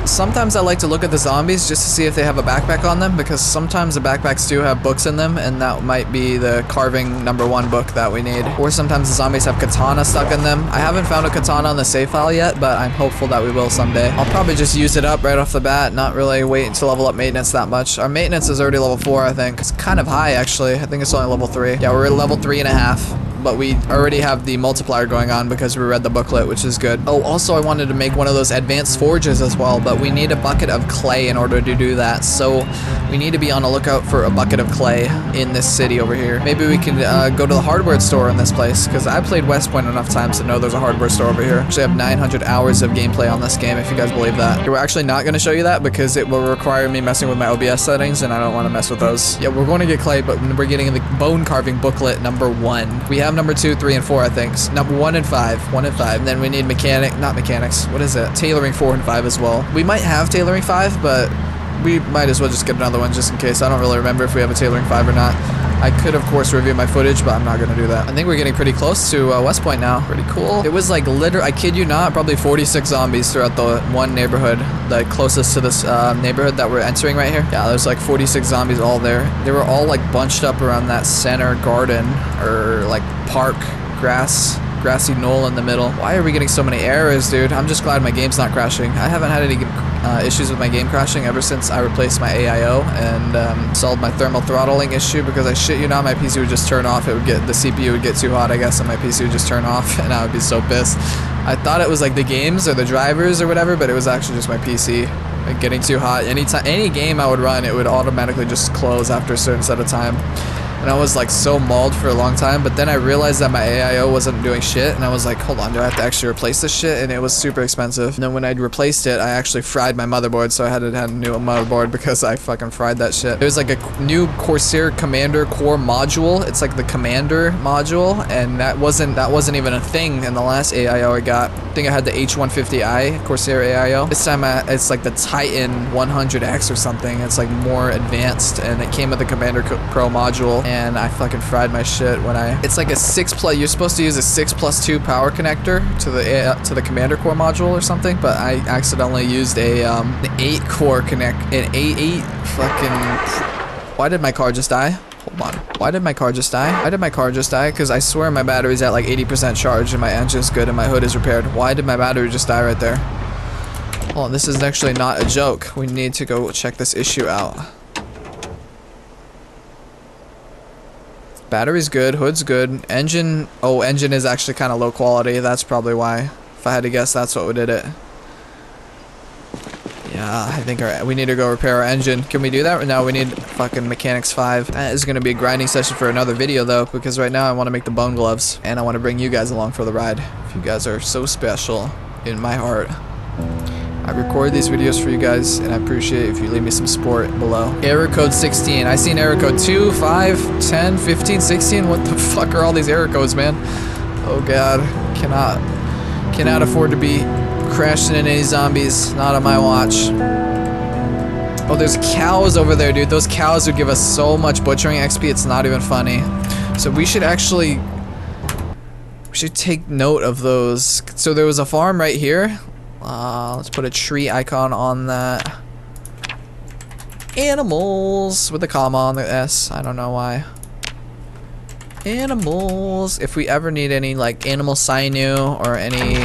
Sometimes I like to look at the zombies just to see if they have a backpack on them, because sometimes the backpacks do have books in them, and that might be the carving #1 book that we need. Or sometimes the zombies have katana stuck in them. I haven't found a katana on the save file yet, but I'm hopeful that we will someday. I'll probably just use it up right off the bat, not really wait to level up maintenance that much. Our maintenance is already level 4, I think. It's kind of high, actually. I think it's only level 3. Yeah, we're at level 3.5. But we already have the multiplier going on because we read the booklet, which is good. Oh, also I wanted to make one of those advanced forges as well, but we need a bucket of clay in order to do that. So we need to be on the lookout for a bucket of clay in this city over here. Maybe we can go to the hardware store in this place, because I played West Point enough times to know there's a hardware store over here. Actually, I have 900 hours of gameplay on this game, if you guys believe that. We're actually not going to show you that because it will require me messing with my OBS settings, and I don't want to mess with those. Yeah, we're going to get clay, but we're getting the bone carving booklet #1. We have number 2, 3, and 4, I think. Number 1 and 5. 1 and 5. And then we need not mechanics. What is it? Tailoring 4 and 5 as well. We might have tailoring 5, but we might as well just get another one just in case. I don't really remember if we have a tailoring 5 or not. I could, of course, review my footage, but I'm not going to do that. I think we're getting pretty close to West Point now. Pretty cool. It was like I kid you not, probably 46 zombies throughout the one neighborhood, the closest to this neighborhood that we're entering right here. Yeah, there's like 46 zombies all there. They were all like bunched up around that center garden or like park grassy knoll in the middle. Why are we getting so many errors, dude? I'm just glad my game's not crashing. I haven't had any issues with my game crashing ever since I replaced my AIO and solved my thermal throttling issue, because I shit you not, my PC would just turn off. The CPU would get too hot, I guess, and my PC would just turn off, and I would be so pissed. I thought it was like the games or the drivers or whatever, but it was actually just my PC getting too hot. Any game I would run, it would automatically just close after a certain set of time. And I was like so mauled for a long time, but then I realized that my AIO wasn't doing shit, and I was like, hold on, do I have to actually replace this shit? And it was super expensive. And then when I'd replaced it, I actually fried my motherboard, so I had to have a new motherboard because I fucking fried that shit. There's like a new Corsair Commander Core module. It's like the Commander module, and that wasn't even a thing in the last AIO I got. I think I had the H150i Corsair AIO. This time it's like the Titan 100X or something. It's like more advanced, and it came with the Commander Pro module. And I fucking fried my shit when it's like a 6+, you're supposed to use a 6+2 power connector to the Commander Core module or something, but I accidentally used an 8-core an 8 fucking, why did my car just die? Hold on. Why did my car just die? Why did my car just die? Because I swear my battery's at like 80% charge and my engine's good and my hood is repaired. Why did my battery just die right there? Hold on, this is actually not a joke. We need to go check this issue out. Battery's good, hood's good, engine is actually kind of low quality. That's probably why. If I had to guess, that's what did it. Yeah, I think we need to go repair our engine. Can we do that? No, we need fucking Mechanics 5. That is going to be a grinding session for another video though, because right now I want to make the bone gloves, and I want to bring you guys along for the ride. You guys are so special in my heart. I record these videos for you guys, and I appreciate if you leave me some support below. Error code 16. I seen error code 2, 5, 10, 15, 16. What the fuck are all these error codes, man? Oh god. Cannot afford to be crashing in any zombies. Not on my watch. Oh, there's cows over there, dude. Those cows would give us so much butchering XP, it's not even funny. So we should take note of those. So there was a farm right here. Let's put a tree icon on that. Animals with a comma on the S. I don't know why. Animals. If we ever need any like animal sinew or any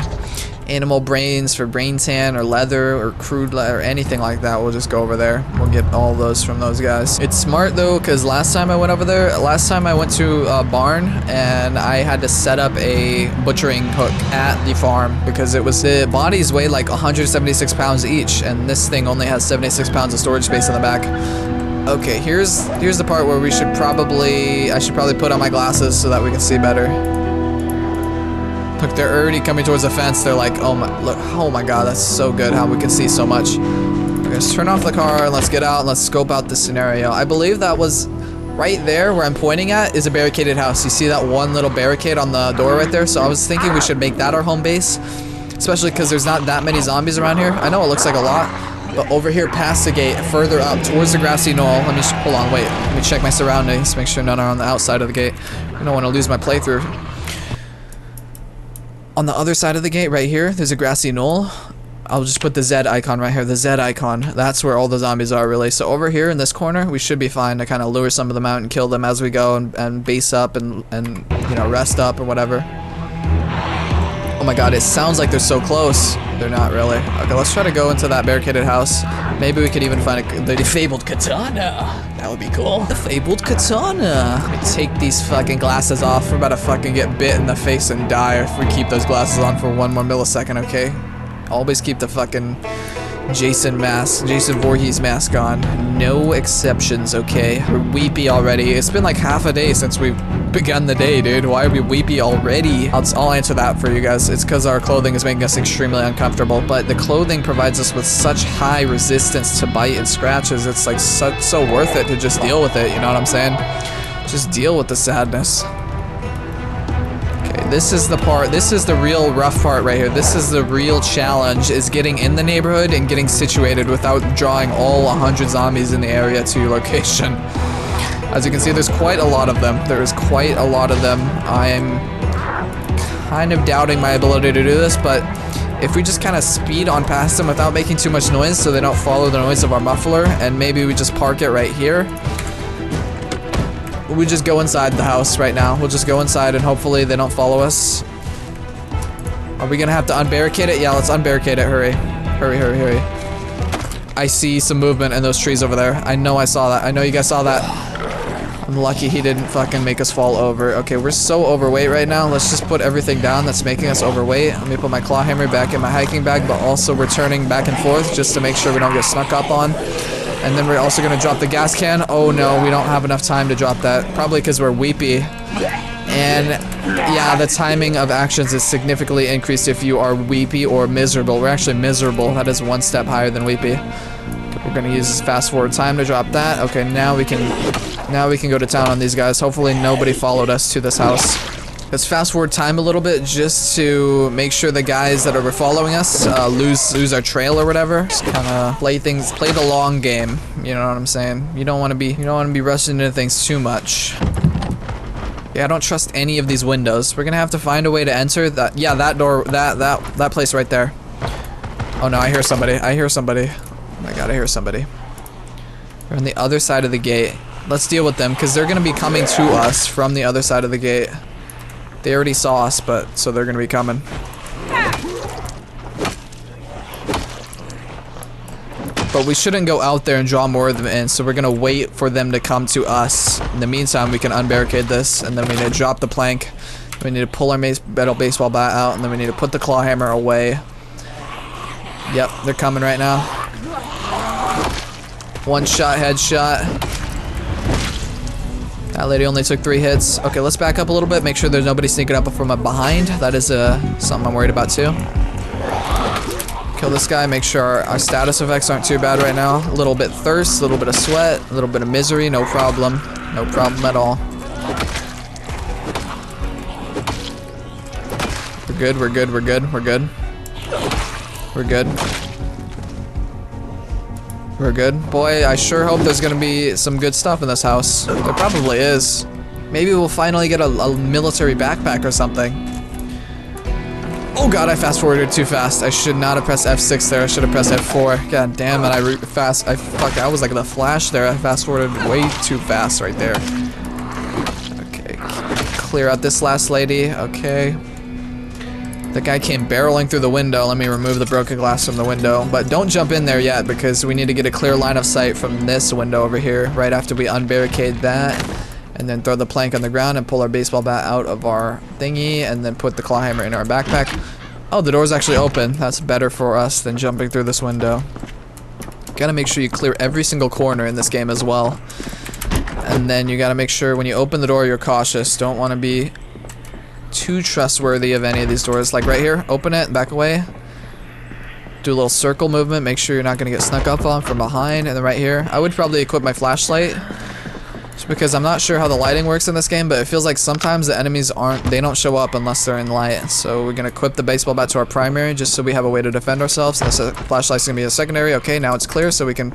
animal brains for brain tan or leather or crude leather or anything like that, we'll just go over there. We'll get all those from those guys. It's smart though, because last time I went to a barn and I had to set up a butchering hook at the farm because the bodies weigh like 176 pounds each, and this thing only has 76 pounds of storage space in the back. Okay, here's the part where I should probably put on my glasses so that we can see better. Look, they're already coming towards the fence. They're like, oh my god, that's so good how we can see so much. Okay, let's turn off the car and let's get out and let's scope out the scenario. I believe that was right there where I'm pointing at is a barricaded house. You see that one little barricade on the door right there? So I was thinking we should make that our home base, especially because there's not that many zombies around here. I know it looks like a lot, but over here past the gate, further up towards the grassy knoll, hold on, wait, let me check my surroundings, make sure none are on the outside of the gate. I don't want to lose my playthrough. On the other side of the gate, right here, there's a grassy knoll. I'll just put the Z icon right here, the Z icon. That's where all the zombies are, really. So over here in this corner, we should be fine to kind of lure some of them out and kill them as we go and base up and you know, rest up or whatever. Oh my god, it sounds like they're so close. They're not really. Okay, let's try to go into that barricaded house. Maybe we could even find the fabled katana. That would be cool. The fabled katana. Let me take these fucking glasses off. We're about to fucking get bit in the face and die if we keep those glasses on for 1 more millisecond, okay? Always keep the fucking Jason Voorhees mask on. No exceptions, okay? We're weepy already. It's been like half a day since we've begun the day, dude. Why are we weepy already? I'll answer that for you guys. It's because our clothing is making us extremely uncomfortable, but the clothing provides us with such high resistance to bite and scratches. It's like so worth it to just deal with it, you know what I'm saying? Just deal with the sadness. This is the real rough part right here. This is the real challenge, is getting in the neighborhood and getting situated without drawing all 100 zombies in the area to your location. As you can see, there's quite a lot of them. There is quite a lot of them. I'm kind of doubting my ability to do this, but if we just kind of speed on past them without making too much noise so they don't follow the noise of our muffler, and maybe we just park it right here. We just go inside the house right now. We'll just go inside and hopefully they don't follow us. Are we gonna have to unbarricade it? Yeah, let's unbarricade it. Hurry. Hurry, hurry, hurry. I see some movement in those trees over there. I know I saw that. I know you guys saw that. I'm lucky he didn't fucking make us fall over. Okay, we're so overweight right now. Let's just put everything down that's making us overweight. Let me put my claw hammer back in my hiking bag, but also we're turning back and forth just to make sure we don't get snuck up on. And then we're also gonna drop the gas can. Oh no, we don't have enough time to drop that. Probably because we're weepy. And yeah, the timing of actions is significantly increased if you are weepy or miserable. We're actually miserable. That is one step higher than weepy. Okay, we're gonna use fast forward time to drop that. Okay, now we can go to town on these guys. Hopefully nobody followed us to this house. Let's fast forward time a little bit just to make sure the guys that are following us lose our trail or whatever. Just kind of play the long game. You know what I'm saying? You don't want to be rushing into things too much. Yeah, I don't trust any of these windows. We're gonna have to find a way to enter that. Yeah, that door, that place right there. Oh no, I hear somebody. Oh my god, I hear somebody. They're on the other side of the gate. Let's deal with them because they're gonna be coming to us from the other side of the gate. They already saw us, but so they're gonna be coming. But we shouldn't go out there and draw more of them in, so we're gonna wait for them to come to us. In the meantime, we can unbarricade this, and then we need to drop the plank. We need to pull our metal baseball bat out, and then we need to put the claw hammer away. Yep, they're coming right now. One shot, headshot. That lady only took 3 hits. Okay, let's back up a little bit, make sure there's nobody sneaking up from behind. That is something I'm worried about too. Kill this guy, make sure our status effects aren't too bad right now. A little bit thirst, a little bit of sweat, a little bit of misery, no problem. No problem at all. We're good, we're good, we're good, we're good. We're good. We're good. Boy, I sure hope there's gonna be some good stuff in this house. There probably is. Maybe we'll finally get a military backpack or something. Oh god, I fast forwarded too fast. I should not have pressed F6 there. I should have pressed F4. God damn it, I was like the Flash there. I fast forwarded way too fast right there. Okay, clear out this last lady. Okay. The guy came barreling through the window. Let me remove the broken glass from the window. But don't jump in there yet because we need to get a clear line of sight from this window over here right after we unbarricade that. And then throw the plank on the ground and pull our baseball bat out of our thingy and then put the claw hammer in our backpack. Oh, the door's actually open. That's better for us than jumping through this window. Gotta make sure you clear every single corner in this game as well. And then you gotta make sure when you open the door you're cautious. Don't want to be too trustworthy of any of these doors. Like right here, open it, back away. Do a little circle movement, make sure you're not gonna get snuck up on from behind. And then right here, I would probably equip my flashlight. Just because I'm not sure how the lighting works in this game, but it feels like sometimes the enemies they don't show up unless they're in light. So we're gonna equip the baseball bat to our primary just so we have a way to defend ourselves. And the flashlight's gonna be a secondary. Okay, now it's clear, so we can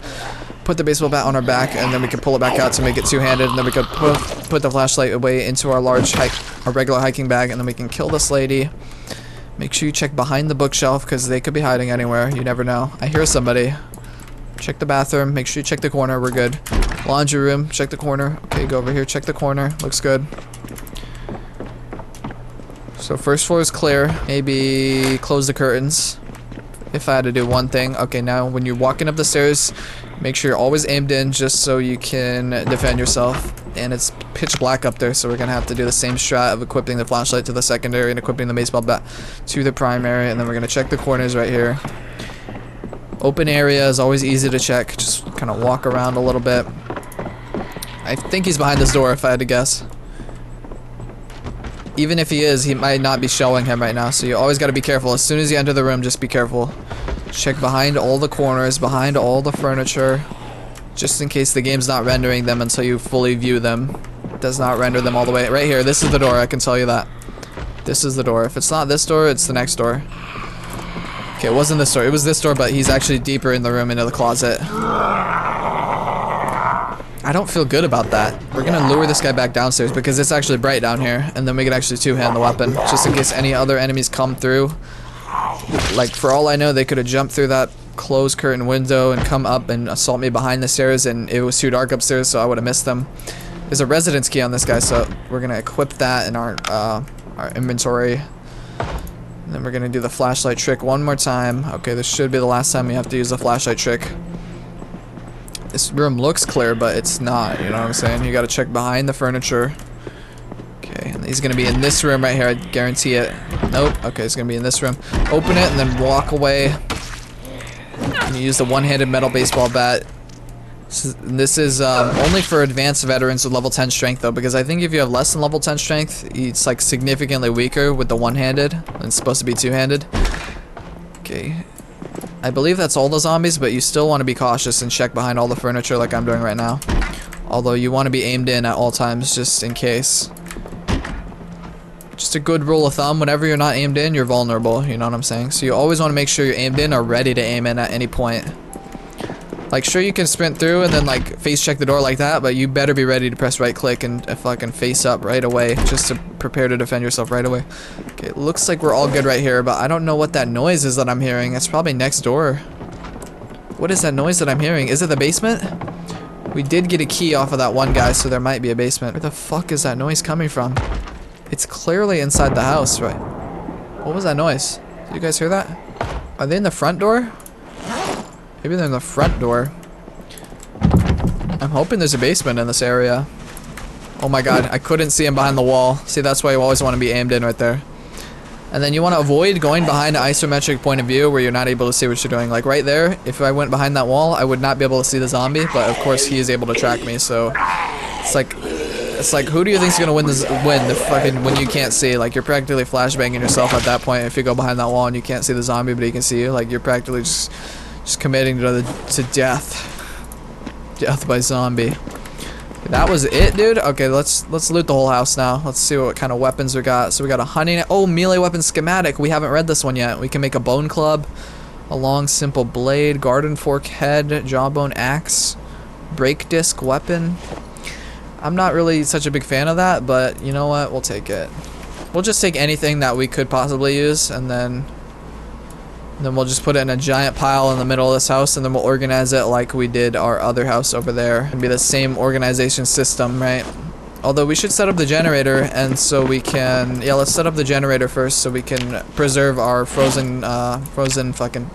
put the baseball bat on our back and then we can pull it back out to make it two-handed, and then we could put the flashlight away into our our regular hiking bag, and then we can kill this lady. Make sure you check behind the bookshelf because they could be hiding anywhere. You never know. I hear somebody. Check the bathroom. Make sure you check the corner. We're good. Laundry room. Check the corner. Okay, go over here. Check the corner. Looks good. So first floor is clear. Maybe close the curtains. If I had to do one thing. Okay, now when you're walking up the stairs, make sure you're always aimed in just so you can defend yourself. And it's pitch black up there, so we're gonna have to do the same strat of equipping the flashlight to the secondary and equipping the baseball bat to the primary, and then we're gonna check the corners right here. Open area is always easy to check. Just kind of walk around a little bit. I think he's behind this door if I had to guess. Even if he is, he might not be showing him right now, so you always got to be careful. As soon as you enter the room, just be careful. Check behind all the corners, behind all the furniture, just in case the game's not rendering them until you fully view them. It does not render them all the way. Right here, this is the door, I can tell you that. This is the door. If it's not this door, it's the next door. Okay, it wasn't this door. It was this door, but he's actually deeper in the room into the closet. I don't feel good about that. We're gonna lure this guy back downstairs because it's actually bright down here, and then we can actually two-hand the weapon, just in case any other enemies come through. Like, for all I know, they could have jumped through that closed curtain window and come up and assault me behind the stairs, and it was too dark upstairs, so I would have missed them. There's a residence key on this guy, so we're gonna equip that in our inventory. And then we're gonna do the flashlight trick one more time. Okay, this should be the last time we have to use the flashlight trick. This room looks clear, but it's not, you know what I'm saying? You gotta check behind the furniture. Okay, and he's gonna be in this room right here, I guarantee it. Nope, okay, he's gonna be in this room. Open it and then walk away. And you use the one-handed metal baseball bat This is only for advanced veterans with level 10 strength though, because I think if you have less than level 10 strength, it's like significantly weaker with the one-handed. It's supposed to be two-handed. Okay. I believe that's all the zombies, but you still want to be cautious and check behind all the furniture like I'm doing right now. Although you want to be aimed in at all times just in case. Just a good rule of thumb, whenever you're not aimed in, you're vulnerable, you know what I'm saying? So you always want to make sure you're aimed in or ready to aim in at any point. Like, sure, you can sprint through and then, like, face check the door like that, but you better be ready to press right click and fucking face up right away, just to prepare to defend yourself right away. Okay, it looks like we're all good right here, but I don't know what that noise is that I'm hearing. It's probably next door. What is that noise that I'm hearing? Is it the basement? We did get a key off of that one guy, so there might be a basement. Where the fuck is that noise coming from? It's clearly inside the house, right? What was that noise? Did you guys hear that? Are they in the front door? Maybe they're in the front door. I'm hoping there's a basement in this area. Oh my god, I couldn't see him behind the wall. See, that's why you always want to be aimed in right there. And then you want to avoid going behind an isometric point of view where you're not able to see what you're doing. Like right there, if I went behind that wall, I would not be able to see the zombie, but of course he is able to track me, so it's like who do you think's gonna win when you can't see? Like, you're practically flashbanging yourself at that point if you go behind that wall and you can't see the zombie but he can see you. Like, you're practically just committing to death by zombie. That was it, dude. Okay, let's loot the whole house now. Let's see what kind of weapons we got. So we got a hunting, oh, melee weapon schematic. We haven't read this one yet. We can make a bone club, a long simple blade, garden fork head, jawbone axe, break disc weapon. I'm not really such a big fan of that, but you know what? We'll take it. We'll just take anything that we could possibly use, and then we'll just put it in a giant pile in the middle of this house, and then we'll organize it like we did our other house over there. It'll be the same organization system, right? Although we should set up the generator, and so we can, yeah, let's set up the generator first so we can preserve our frozen fucking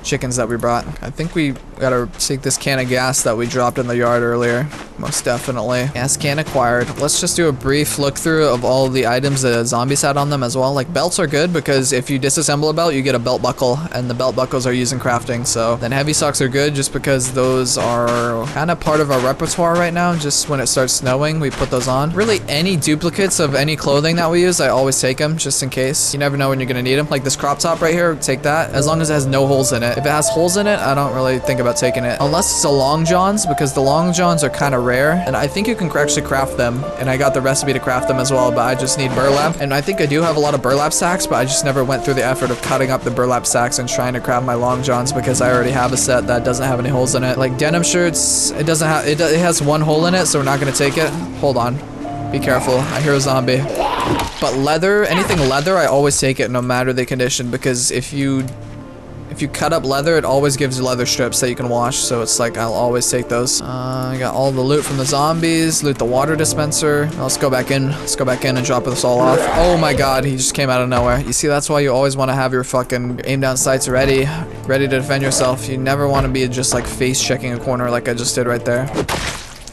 chickens that we brought. I think we gotta take this can of gas that we dropped in the yard earlier. Most definitely. Gas can acquired. Let's just do a brief look through of all the items the zombies had on them as well. Like, belts are good because if you disassemble a belt, you get a belt buckle, and the belt buckles are used in crafting. So then heavy socks are good just because those are kind of part of our repertoire right now. Just when it starts snowing, we put those on. Really, any duplicates of any clothing that we use, I always take them just in case. You never know when you're gonna need them. Like this crop top right here, take that as long as it has no holes in it. If it has holes in it, I don't really think about taking it unless it's a long johns, because the long johns are kind of rare, and I think you can actually craft them, and I got the recipe to craft them as well, but I just need burlap, and I think I do have a lot of burlap sacks, but I just never went through the effort of cutting up the burlap sacks and trying to craft my long johns because I already have a set that doesn't have any holes in it. Like denim shirts, it doesn't have, it has one hole in it, so we're not gonna take it. Hold on, be careful, I hear a zombie. But leather, anything leather, I always take it no matter the condition, because if you cut up leather, it always gives you leather strips that you can wash, so it's like I'll always take those. I got all the loot from the zombies, loot the water dispenser. Let's go back in and drop this all off. Oh my god, he just came out of nowhere. You see, that's why you always want to have your fucking aim down sights ready to defend yourself. You never want to be just like face checking a corner like I just did right there.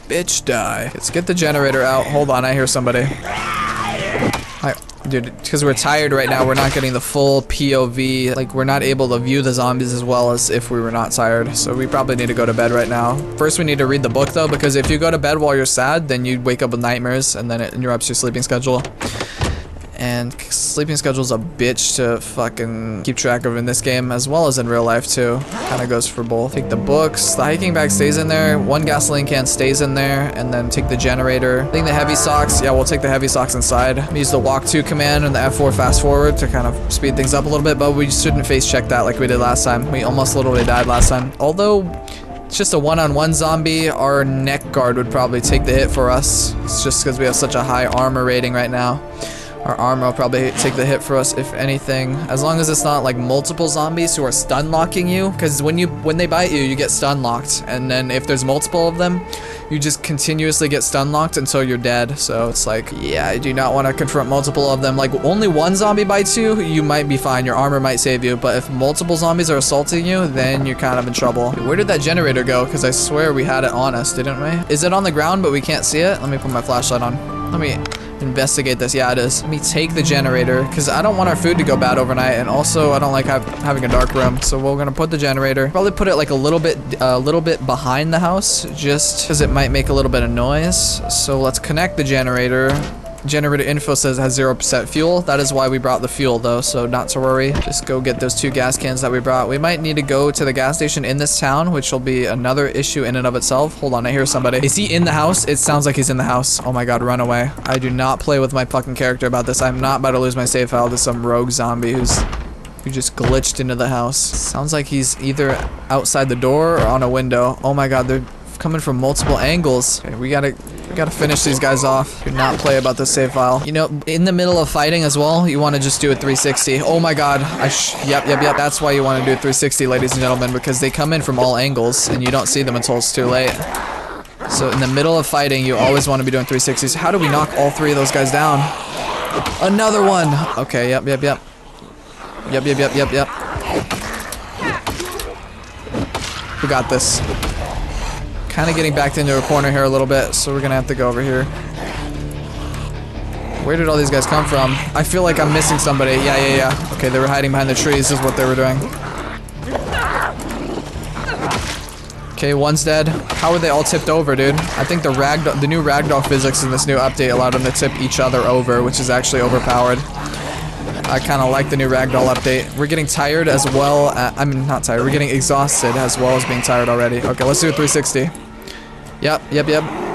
Bitch, die. Let's get the generator out. Hold on, I hear somebody. Dude, because we're tired right now, we're not getting the full POV. Like, we're not able to view the zombies as well as if we were not tired. So we probably need to go to bed right now. First, we need to read the book, though, because if you go to bed while you're sad, then you wake up with nightmares, and then it interrupts your sleeping schedule. And sleeping schedule's a bitch to fucking keep track of in this game, as well as in real life, too. Kind of goes for both. Take the books. The hiking bag stays in there. One gasoline can stays in there. And then take the generator. I think the heavy socks. Yeah, we'll take the heavy socks inside. Use the walk to command and the F4 fast forward to kind of speed things up a little bit, but we shouldn't face check that like we did last time. We almost literally died last time. Although it's just a one-on-one zombie, our neck guard would probably take the hit for us. It's just because we have such a high armor rating right now. Our armor will probably take the hit for us, if anything. As long as it's not like multiple zombies who are stun locking you, because when they bite you, you get stun locked, and then if there's multiple of them, you just continuously get stun locked until you're dead. So it's like, yeah, I do not want to confront multiple of them. Like, only one zombie bites you, you might be fine. Your armor might save you, but if multiple zombies are assaulting you, then you're kind of in trouble. Where did that generator go? Because I swear we had it on us, didn't we? Is it on the ground but we can't see it? Let me put my flashlight on. Let me investigate this. Yeah, it is. Let me take the generator, because I don't want our food to go bad overnight, and also I don't like having a dark room. So we're gonna put the generator. Probably put it like a little bit behind the house, just because it might make a little bit of noise. So let's connect the generator. Generator info says it has 0% fuel. That is why we brought the fuel though, so not to worry. Just go get those 2 gas cans that we brought. We might need to go to the gas station in this town, which will be another issue in and of itself. Hold on, I hear somebody. Is he in the house? It sounds like he's in the house. Oh my god, run away. I do not play with my fucking character about this. I'm not about to lose my save file to some rogue zombie who just glitched into the house. Sounds like he's either outside the door or on a window. Oh my god, they're coming from multiple angles. Okay, we gotta finish these guys off. Do not play about this save file. You know, in the middle of fighting as well, you want to just do a 360. Oh my god. Yep. That's why you want to do a 360, ladies and gentlemen, because they come in from all angles and you don't see them until it's too late. So in the middle of fighting, you always want to be doing 360s. How do we knock all 3 of those guys down? Another one. Okay, yep. Yep. We got this. Kind of getting backed into a corner here a little bit, so we're gonna have to go over here. Where did all these guys come from? I feel like I'm missing somebody. Yeah. Okay, they were hiding behind the trees is what they were doing. Okay, one's dead. How are they all tipped over, dude? I think the new ragdoll physics in this new update allowed them to tip each other over, which is actually overpowered. I kind of like the new ragdoll update. We're getting tired as well. I mean, not tired. We're getting exhausted as well as being tired already. Okay, let's do a 360. Yep.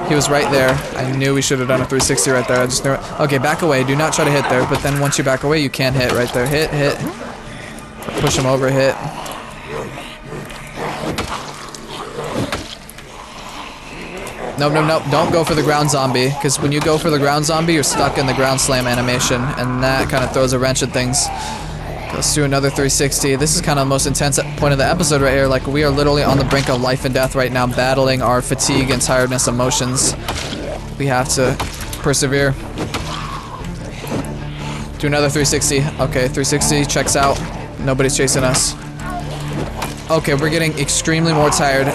He was right there. I knew we should have done a 360 right there. I just knew it. Okay, back away. Do not try to hit there. But then once you back away, you can't hit right there. Hit. Push him over, hit. Nope. Don't go for the ground zombie, because when you go for the ground zombie, you're stuck in the ground slam animation, and that kind of throws a wrench at things. Let's do another 360. This is kind of the most intense point of the episode right here. Like, we are literally on the brink of life and death right now, battling our fatigue and tiredness emotions. We have to persevere. Do another 360. Okay, 360 checks out. Nobody's chasing us. Okay, we're getting extremely more tired.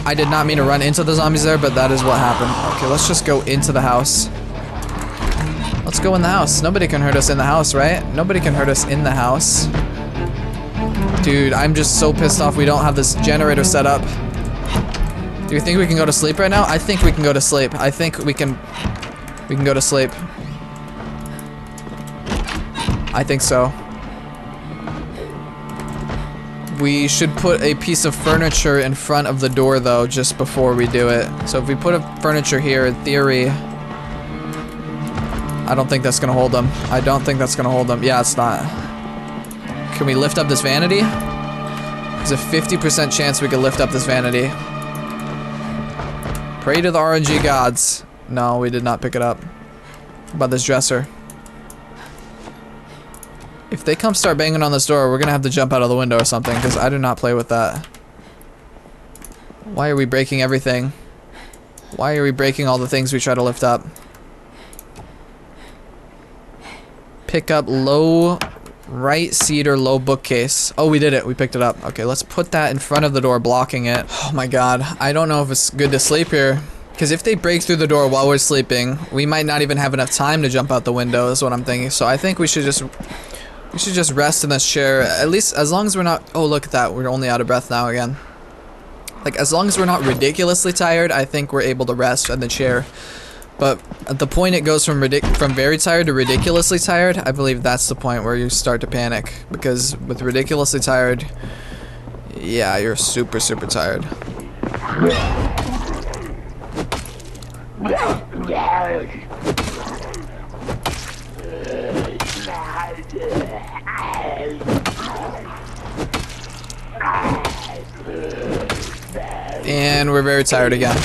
I did not mean to run into the zombies there, but that is what happened. Okay, let's just go into the house. Let's go in the house. Nobody can hurt us in the house, right? Nobody can hurt us in the house. Dude, I'm just so pissed off we don't have this generator set up. Do you think we can go to sleep right now? I think we can go to sleep. I think we can go to sleep. I think so. We should put a piece of furniture in front of the door though, just before we do it. So if we put a furniture here, in theory, I don't think that's gonna hold them. I don't think that's gonna hold them. Yeah, it's not. Can we lift up this vanity? There's a 50% chance we could lift up this vanity. Pray to the RNG gods. No, we did not pick it up. How about this dresser? If they come start banging on this door, we're gonna have to jump out of the window or something, because I do not play with that. Why are we breaking everything? Why are we breaking all the things we try to lift up? Pick up low right cedar low bookcase. Oh, we did it. We picked it up. Okay, let's put that in front of the door, blocking it. Oh my god. I don't know if it's good to sleep here. Because if they break through the door while we're sleeping, we might not even have enough time to jump out the window, is what I'm thinking. So I think we should just rest in this chair. At least as long as we're not... Oh, look at that. We're only out of breath now again. Like, as long as we're not ridiculously tired, I think we're able to rest in the chair. But at the point it goes from very tired to ridiculously tired, I believe that's the point where you start to panic. Because with ridiculously tired, yeah, you're super, super tired. And we're very tired again.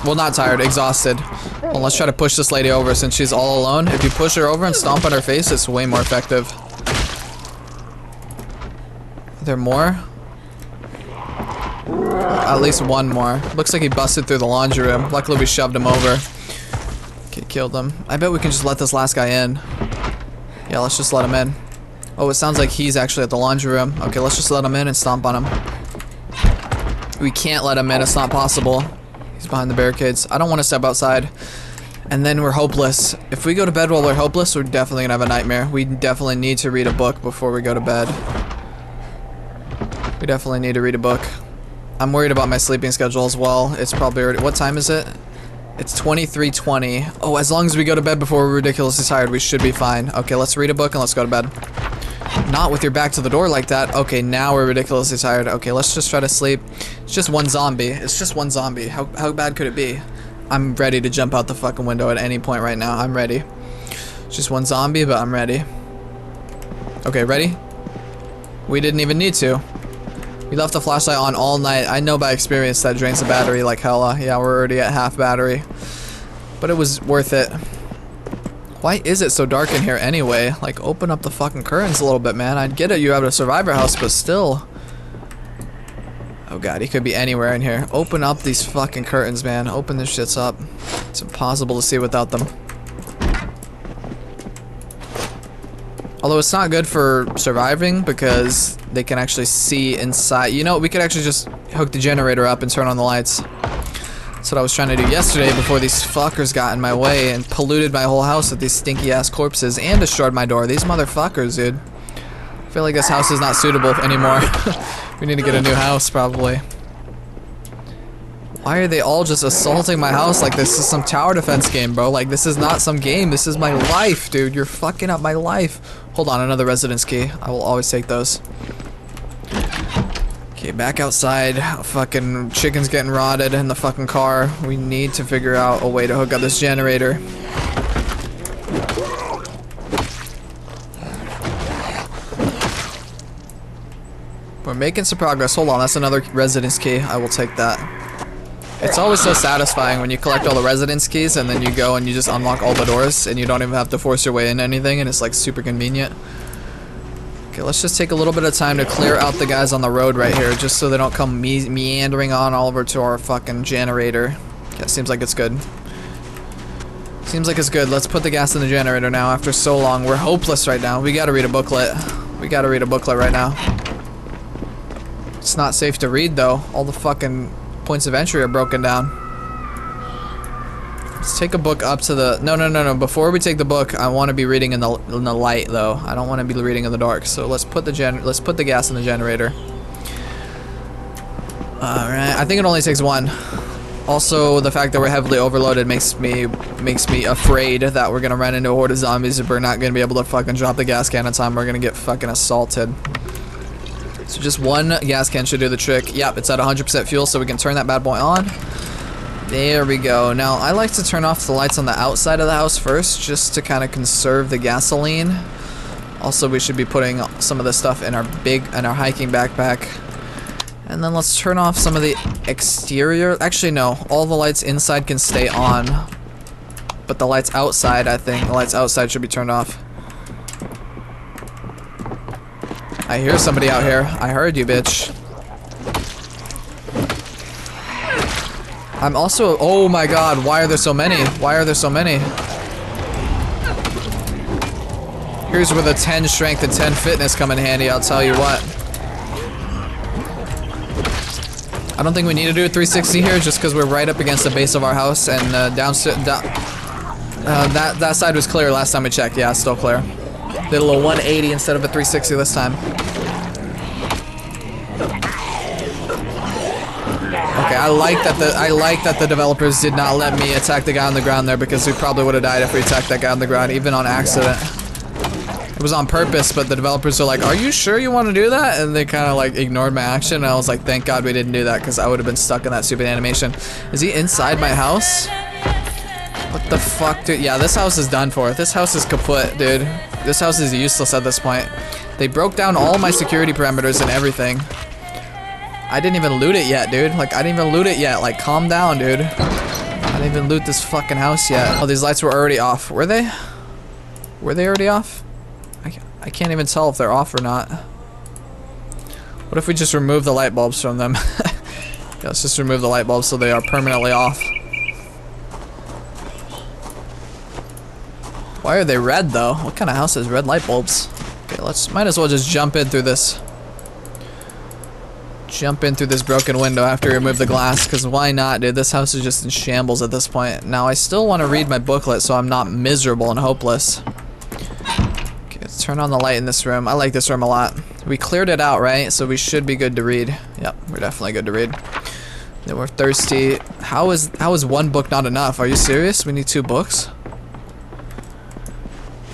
Well, not tired, exhausted. Well, let's try to push this lady over since she's all alone. If you push her over and stomp on her face, it's way more effective. Are there more? At least one more. Looks like he busted through the laundry room. Luckily, we shoved him over. Okay, killed him. I bet we can just let this last guy in. Yeah, let's just let him in. Oh, it sounds like he's actually at the laundry room. Okay, let's just let him in and stomp on him. We can't let him in. It's not possible. He's behind the barricades. I don't want to step outside. And then we're hopeless. If we go to bed while we're hopeless, we're definitely gonna have a nightmare. We definitely need to read a book before we go to bed. We definitely need to read a book. I'm worried about my sleeping schedule as well. It's probably already, what time is it? It's 23:20. Oh, as long as we go to bed before we're ridiculously tired, we should be fine. Okay, let's read a book and let's go to bed. Not with your back to the door like that. Okay, now we're ridiculously tired. Okay, let's just try to sleep. It's just one zombie. It's just one zombie. How bad could it be? I'm ready to jump out the fucking window at any point right now. I'm ready. It's just one zombie, but I'm ready. Okay, ready? We didn't even need to. We left the flashlight on all night. I know by experience that drains the battery like hella. Yeah, we're already at half battery. But it was worth it. Why is it so dark in here anyway? Like, open up the fucking curtains a little bit, man. I'd get it, you have a survivor house, but still. Oh god, he could be anywhere in here. Open up these fucking curtains, man. Open this shits up. It's impossible to see without them. Although it's not good for surviving because they can actually see inside. You know, we could actually just hook the generator up and turn on the lights. That's what I was trying to do yesterday before these fuckers got in my way and polluted my whole house with these stinky ass corpses and destroyed my door. These motherfuckers, dude. I feel like this house is not suitable anymore. We need to get a new house, probably. Why are they all just assaulting my house like this is some tower defense game, bro? Like, this is not some game. This is my life, dude. You're fucking up my life. Hold on, another residence key. I will always take those. Okay, back outside. Fucking chicken's getting rotted in the fucking car. We need to figure out a way to hook up this generator. We're making some progress. Hold on, that's another residence key. I will take that. It's always so satisfying when you collect all the residence keys and then you go and you just unlock all the doors and you don't even have to force your way into anything and it's like super convenient. Okay, let's just take a little bit of time to clear out the guys on the road right here just so they don't come meandering on all over to our fucking generator. Yeah, seems like it's good. Seems like it's good. Let's put the gas in the generator now after so long. We're hopeless right now. We gotta read a booklet. We gotta read a booklet right now. It's not safe to read though. All the fucking points of entry are broken down. Let's take a book up to the... No. Before we take the book, I want to be reading in the light though. I don't want to be reading in the dark. So let's put the gas in the generator. All right. I think it only takes one. Also, the fact that we're heavily overloaded makes me afraid that we're gonna run into a horde of zombies if we're not gonna be able to fucking drop the gas can in time. We're gonna get fucking assaulted. So just one gas can should do the trick. Yep, it's at 100% fuel, so we can turn that bad boy on. There we go. Now, I like to turn off the lights on the outside of the house first, just to kind of conserve the gasoline. Also, we should be putting some of this stuff in our hiking backpack. And then let's turn off some of the exterior. Actually, no. All the lights inside can stay on. But the lights outside, I think, the lights outside should be turned off. I hear somebody out here. I heard you, bitch. I'm also... Oh my god, why are there so many? Why are there so many? Here's where the 10 strength and 10 fitness come in handy, I'll tell you what. I don't think we need to do a 360 here just because we're right up against the base of our house and downstairs... that side was clear last time we checked. Yeah, it's still clear. Did a little 180 instead of a 360 this time. Okay, I like that the developers did not let me attack the guy on the ground there because we probably would have died if we attacked that guy on the ground, even on accident. It was on purpose, but the developers are like, "Are you sure you want to do that?" And they kind of like ignored my action. And I was like, "Thank God we didn't do that because I would have been stuck in that stupid animation." Is he inside my house? What the fuck, dude? Yeah, this house is done for. This house is kaput, dude. This house is useless at this point. They broke down all my security parameters and everything. I didn't even loot it yet, dude. Like, I didn't even loot it yet. Like, calm down, dude. I didn't even loot this fucking house yet. Oh, these lights were already off. Were they? Were they already off? I can't even tell if they're off or not. What if we just remove the light bulbs from them? Yeah, let's just remove the light bulbs so they are permanently off. Why are they red though? What kind of house has red light bulbs? Okay, might as well just jump in through this. jump in through this broken window after we remove the glass, because why not, dude? This house is just in shambles at this point. Now, I still want to read my booklet so I'm not miserable and hopeless. Okay, let's turn on the light in this room. I like this room a lot. We cleared it out, right? So we should be good to read. Yep, we're definitely good to read. Then we're thirsty. How is one book not enough? Are you serious? We need 2 books?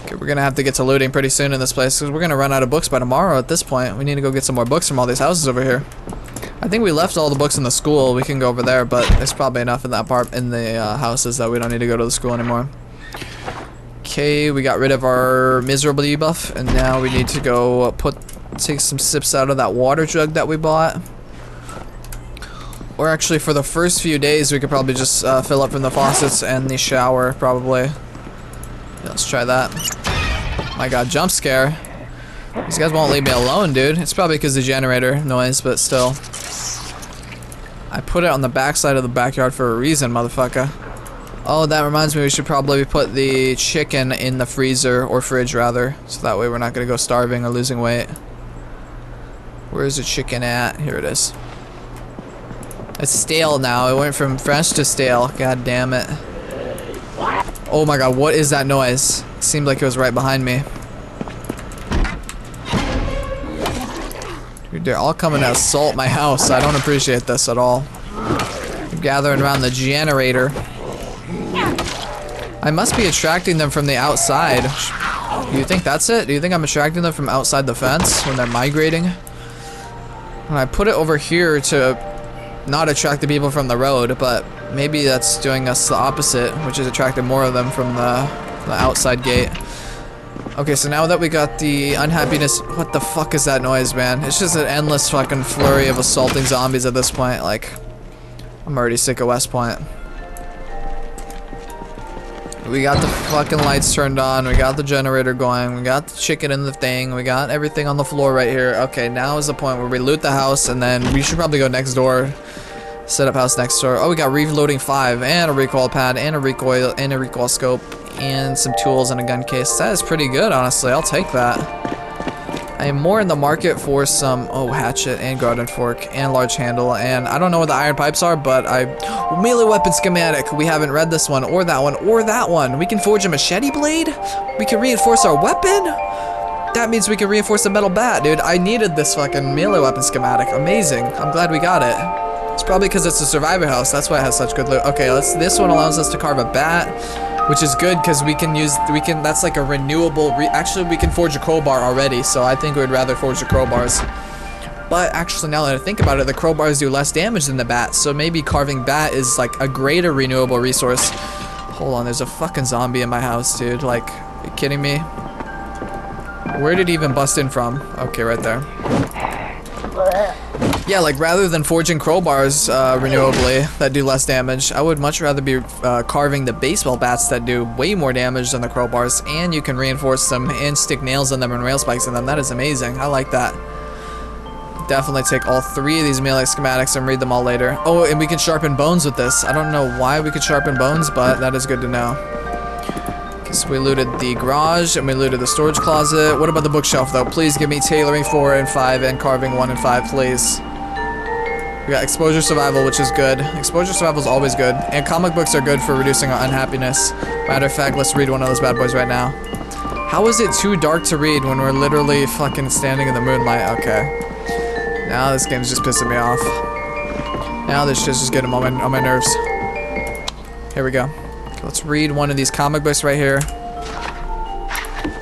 Okay, we're gonna have to get to looting pretty soon in this place because we're gonna run out of books by tomorrow at this point. We need to go get some more books from all these houses over here. I think we left all the books in the school. We can go over there, but there's probably enough in that part in the houses that we don't need to go to the school anymore. Okay, we got rid of our miserable debuff, and now we need to go take some sips out of that water jug that we bought. Or actually, for the first few days, we could probably just fill up from the faucets and the shower, probably. Yeah, let's try that. My god, jump scare. These guys won't leave me alone, dude. It's probably because of the generator noise, but still. I put it on the backside of the backyard for a reason, motherfucker. Oh, that reminds me, we should probably put the chicken in the freezer, or fridge rather, so that way we're not gonna go starving or losing weight. Where's the chicken at? Here it is. It's stale now. It went from fresh to stale. God damn it. Oh my god, what is that noise? It seemed like it was right behind me. Dude, they're all coming to assault my house. I don't appreciate this at all. They're gathering around the generator. I must be attracting them from the outside. Do you think that's it? Do you think I'm attracting them from outside the fence when they're migrating? When I put it over here to not attract the people from the road, but maybe that's doing us the opposite, which is attracting more of them from the outside gate. Okay, so now that we got the unhappiness, what the fuck is that noise, man? It's just an endless fucking flurry of assaulting zombies at this point. Like, I'm already sick of West Point. We got the fucking lights turned on, we got the generator going, we got the chicken in the thing, we got everything on the floor right here. Okay, now is the point where we loot the house, and then we should probably go next door. Set up house next door. Oh, we got reloading 5, and a recoil pad, and a recoil scope, and some tools and a gun case. That is pretty good, honestly. I'll take that. I am more in the market for some, hatchet and garden fork and large handle, and I don't know what the iron pipes are, but melee weapon schematic. We haven't read this one, or that one, or that one. We can forge a machete blade. We can reinforce our weapon. That means we can reinforce the metal bat, dude. I needed this fucking melee weapon schematic. Amazing. I'm glad we got it. It's probably because it's a survivor house. That's why it has such good loot. Okay, this one allows us to carve a bat, which is good because that's like a renewable, actually we can forge a crowbar already, so I think we'd rather forge the crowbars. But actually, now that I think about it, the crowbars do less damage than the bat, so maybe carving bat is like a greater renewable resource. Hold on, there's a fucking zombie in my house, dude. Like, are you kidding me? Where did he even bust in from? Okay, right there. Yeah, like rather than forging crowbars renewably that do less damage, I would much rather be carving the baseball bats that do way more damage than the crowbars, and you can reinforce them and stick nails in them and rail spikes in them. That is amazing. I like that. Definitely take all 3 of these melee schematics and read them all later. Oh, and we can sharpen bones with this. I don't know why we could sharpen bones, but that is good to know. So we looted the garage and we looted the storage closet. What about the bookshelf though? Please give me tailoring 4 and 5 and carving 1 and 5, please. We got exposure survival, which is good. Exposure survival is always good. And comic books are good for reducing our unhappiness. Matter of fact, let's read one of those bad boys right now. How is it too dark to read when we're literally fucking standing in the moonlight? Okay. Now this game's just pissing me off. Now this shit's just getting on my nerves. Here we go. Okay, let's read one of these comic books right here.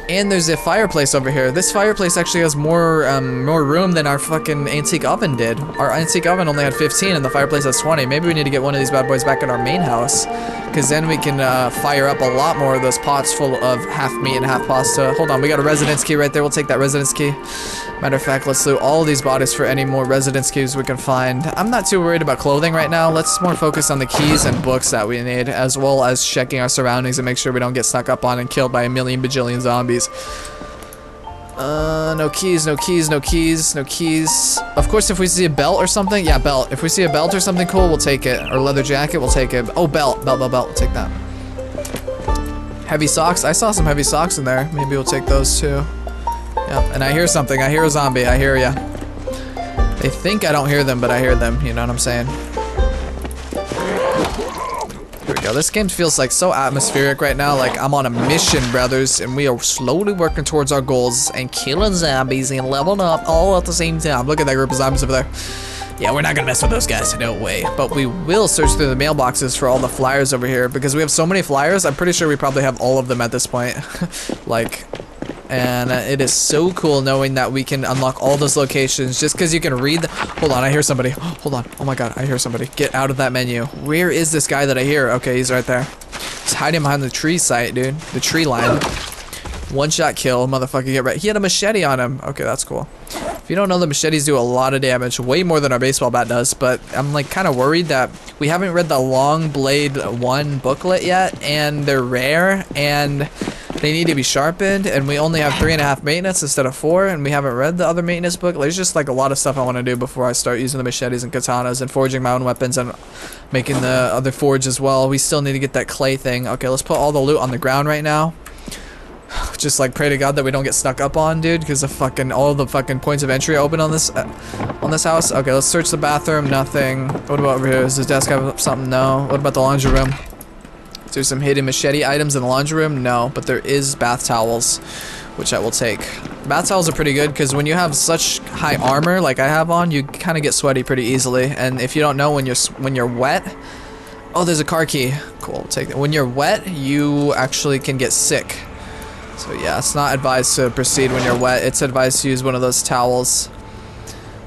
And there's a fireplace over here. This fireplace actually has more room than our fucking antique oven did. Our antique oven only had 15 and the fireplace has 20. Maybe we need to get one of these bad boys back in our main house, because then we can fire up a lot more of those pots full of half meat and half pasta. Hold on, we got a residence key right there. We'll take that residence key. Matter of fact, let's loot all these bodies for any more residence keys we can find. I'm not too worried about clothing right now. Let's more focus on the keys and books that we need, as well as checking our surroundings and make sure we don't get snuck up on and killed by a million bajillion zombies. No keys, no keys, no keys, no keys. Of course, if we see a belt or something, yeah, belt. If we see a belt or something cool, we'll take it. Or leather jacket, we'll take it. Oh, belt, we'll take that. Heavy socks, I saw some heavy socks in there. Maybe we'll take those too. Yep, and I hear something. I hear a zombie. I hear ya. They think I don't hear them, but I hear them. You know what I'm saying? Here we go. This game feels like so atmospheric right now. Like I'm on a mission, brothers, and we are slowly working towards our goals and killing zombies and leveling up all at the same time. Look at that group of zombies over there. Yeah, we're not gonna mess with those guys, no way. But we will search through the mailboxes for all the flyers over here because we have so many flyers. I'm pretty sure we probably have all of them at this point. Like, and it is so cool knowing that we can unlock all those locations just because you can read. Hold on, I hear somebody. Hold on. Oh my god, I hear somebody. Get out of that menu. Where is this guy that I hear? Okay, he's right there. He's hiding behind the tree site, dude. The tree line. One shot kill, motherfucker. Get right. He had a machete on him. Okay, that's cool. If you don't know, the machetes do a lot of damage, way more than our baseball bat does, but I'm like kind of worried that we haven't read the Long Blade 1 booklet yet, and they're rare, and they need to be sharpened, and we only have 3.5 maintenance instead of 4, and we haven't read the other maintenance book. There's just like a lot of stuff I want to do before I start using the machetes and katanas and forging my own weapons and making the other forge as well. We still need to get that clay thing. Okay, let's put all the loot on the ground right now. Just like pray to God that we don't get snuck up on, dude, because the fucking all the fucking points of entry are open on this house. Okay, let's search the bathroom. Nothing. What about over here? Does this desk have something? No. What about the laundry room? Is there some hidden machete items in the laundry room? No, but there is bath towels, which I will take. Bath towels are pretty good because when you have such high armor like I have on, you kind of get sweaty pretty easily. And if you don't know, when you're wet, oh, there's a car key. Cool, take that. When you're wet, you actually can get sick. So yeah, it's not advised to proceed when you're wet. It's advised to use one of those towels.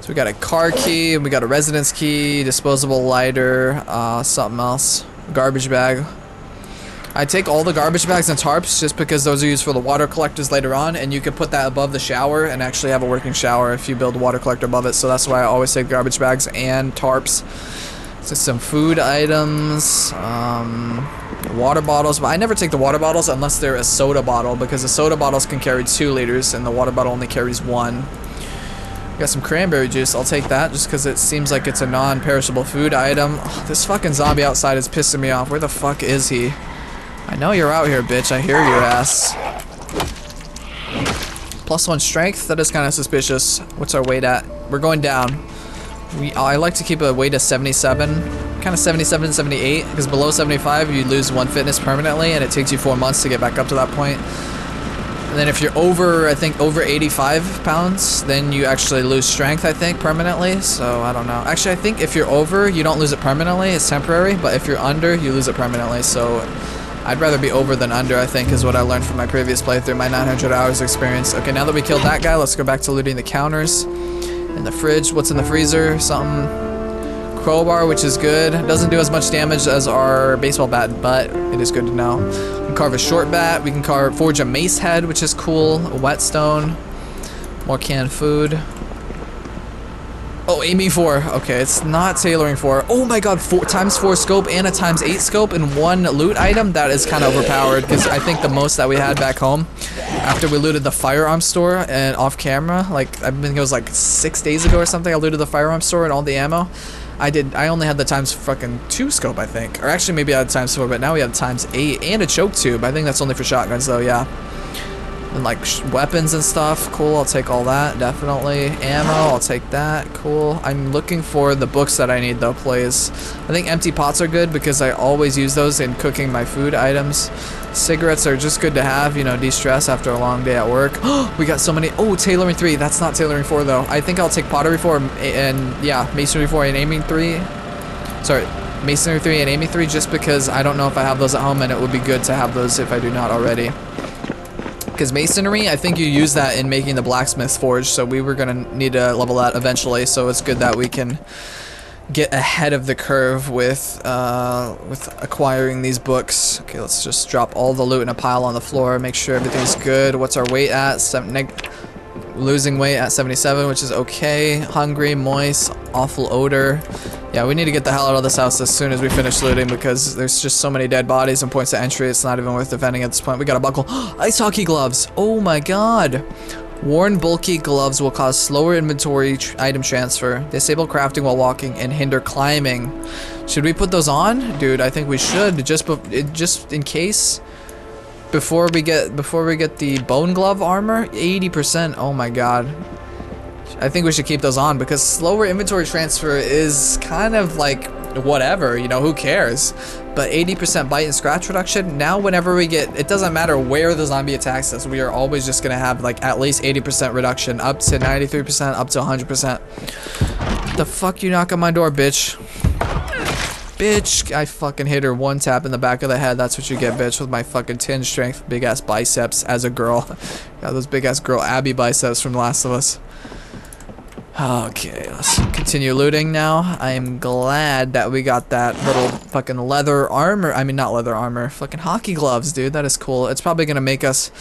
So we got a car key, we got a residence key, disposable lighter, something else, garbage bag. I take all the garbage bags and tarps just because those are used for the water collectors later on, and you could put that above the shower and actually have a working shower if you build a water collector above it. So that's why I always take garbage bags and tarps. Just some food items, water bottles, but I never take the water bottles unless they're a soda bottle because the soda bottles can carry 2 liters and the water bottle only carries 1. Got some cranberry juice, I'll take that just because it seems like it's a non-perishable food item. Oh, this fucking zombie outside is pissing me off. Where the fuck is he? I know you're out here, bitch. I hear your ass. +1 strength, that is kind of suspicious. What's our weight at? We're going down. I like to keep a weight of 77, kind of 77, 78, because below 75 you lose 1 fitness permanently, and it takes you 4 months to get back up to that point. And then if you're over, I think over 85 pounds, then you actually lose strength, I think, permanently. So I don't know. Actually, I think if you're over, you don't lose it permanently. It's temporary, but if you're under, you lose it permanently. So I'd rather be over than under, I think, is what I learned from my previous playthrough, my 900 hours experience. Okay, now that we killed that guy, let's go back to looting the counters. In the fridge, what's in the freezer? Something. Crowbar, which is good. Doesn't do as much damage as our baseball bat, but it is good to know. We can carve a short bat. We can forge a mace head, which is cool. A whetstone. More canned food. Oh, aiming 4. Okay, it's not tailoring 4. Oh my god, 4x4 scope and a ×8 scope in 1 loot item? That is kind of overpowered because I think the most that we had back home after we looted the firearm store and off camera, like I think it was like 6 days ago or something, I looted the firearm store and all the ammo. I only had the ×2 scope, I think. Or actually maybe I had ×4, but now we have ×8 and a choke tube. I think that's only for shotguns though, yeah. And like weapons and stuff, cool, I'll take all that, definitely. Ammo, I'll take that, cool. I'm looking for the books that I need though, please. I think empty pots are good because I always use those in cooking my food items. Cigarettes are just good to have, you know, de-stress after a long day at work. We got so many. Oh, tailoring 3, that's not tailoring 4 though. I think I'll take pottery 4 and yeah, masonry 4 and aiming 3. Sorry, masonry 3 and aiming 3 just because I don't know if I have those at home and it would be good to have those if I do not already. Because masonry, I think you use that in making the blacksmith forge, so we were gonna need to level that eventually. So it's good that we can get ahead of the curve with acquiring these books. Okay, let's just drop all the loot in a pile on the floor. Make sure everything's good. What's our weight at? Losing weight at 77, which is okay. Hungry, moist, awful odor. Yeah, we need to get the hell out of this house as soon as we finish looting because there's just so many dead bodies and points of entry. It's not even worth defending at this point. We got a buckle. Ice hockey gloves. Oh my god. Worn bulky gloves will cause slower inventory item transfer, disable crafting while walking, and hinder climbing. Should we put those on? Dude, I think we should. Just in case. Before we get the bone glove armor, 80%. Oh my god. I think we should keep those on because slower inventory transfer is kind of like whatever, you know, who cares? But 80% bite and scratch reduction, now whenever we get, it doesn't matter where the zombie attacks us, we are always just gonna have like at least 80% reduction, up to 93%, up to 100%. The fuck you knock on my door, bitch? Bitch, I fucking hit her one tap in the back of the head. That's what you get, bitch, with my fucking 10 strength, big ass biceps as a girl. Got those big ass girl Abby biceps from The Last of Us. Okay, let's continue looting now. I am glad that we got that little fucking leather armor. I mean, not leather armor. Fucking hockey gloves, dude. That is cool. It's probably going to make us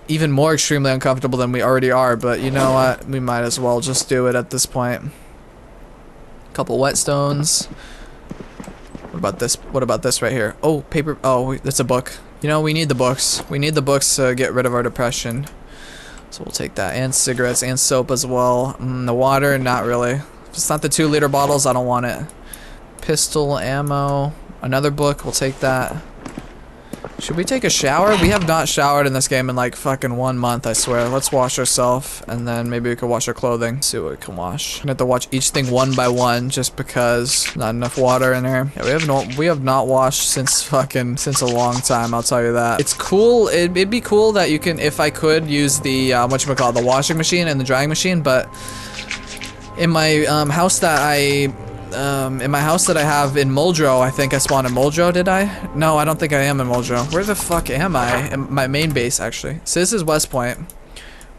even more extremely uncomfortable than we already are. But you know what? We might as well just do it at this point. Couple whetstones. What about this? What about this right here? Oh, paper. Oh, that's a book. You know, we need the books. We need the books to get rid of our depression. So we'll take that, and cigarettes, and soap as well. The water, not really. If it's not the 2-liter bottles, I don't want it. Pistol, ammo, another book, we'll take that. Should we take a shower? We have not showered in this game in like fucking 1 month, I swear. Let's wash ourselves, and then maybe we could wash our clothing. Let's see what we can wash. I'm gonna have to watch each thing one by one, just because not enough water in here. Yeah, we have not washed since a long time, I'll tell you that. It's cool, it'd be cool that you can, if I could, use the, whatchamacallit, the washing machine and the drying machine, but in my house that I have in Muldrow, I think I spawned in Muldrow, did I? No, I don't think I am in Muldrow. Where the fuck am I? In my main base, actually. So this is West Point.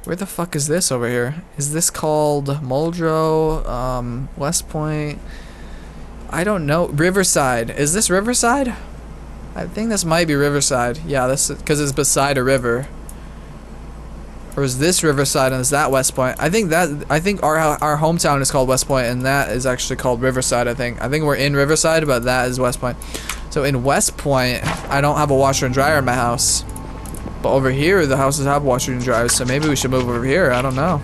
Where the fuck is this over here? Is this called Muldrow, West Point? I don't know. Riverside. Is this Riverside? I think this might be Riverside. Yeah, this is because it's beside a river. Or is this Riverside and is that West Point? I think our hometown is called West Point and that is actually called Riverside, I think. I think we're in Riverside, but that is West Point. So in West Point, I don't have a washer and dryer in my house. But over here, the houses have washer and dryers, so maybe we should move over here. I don't know.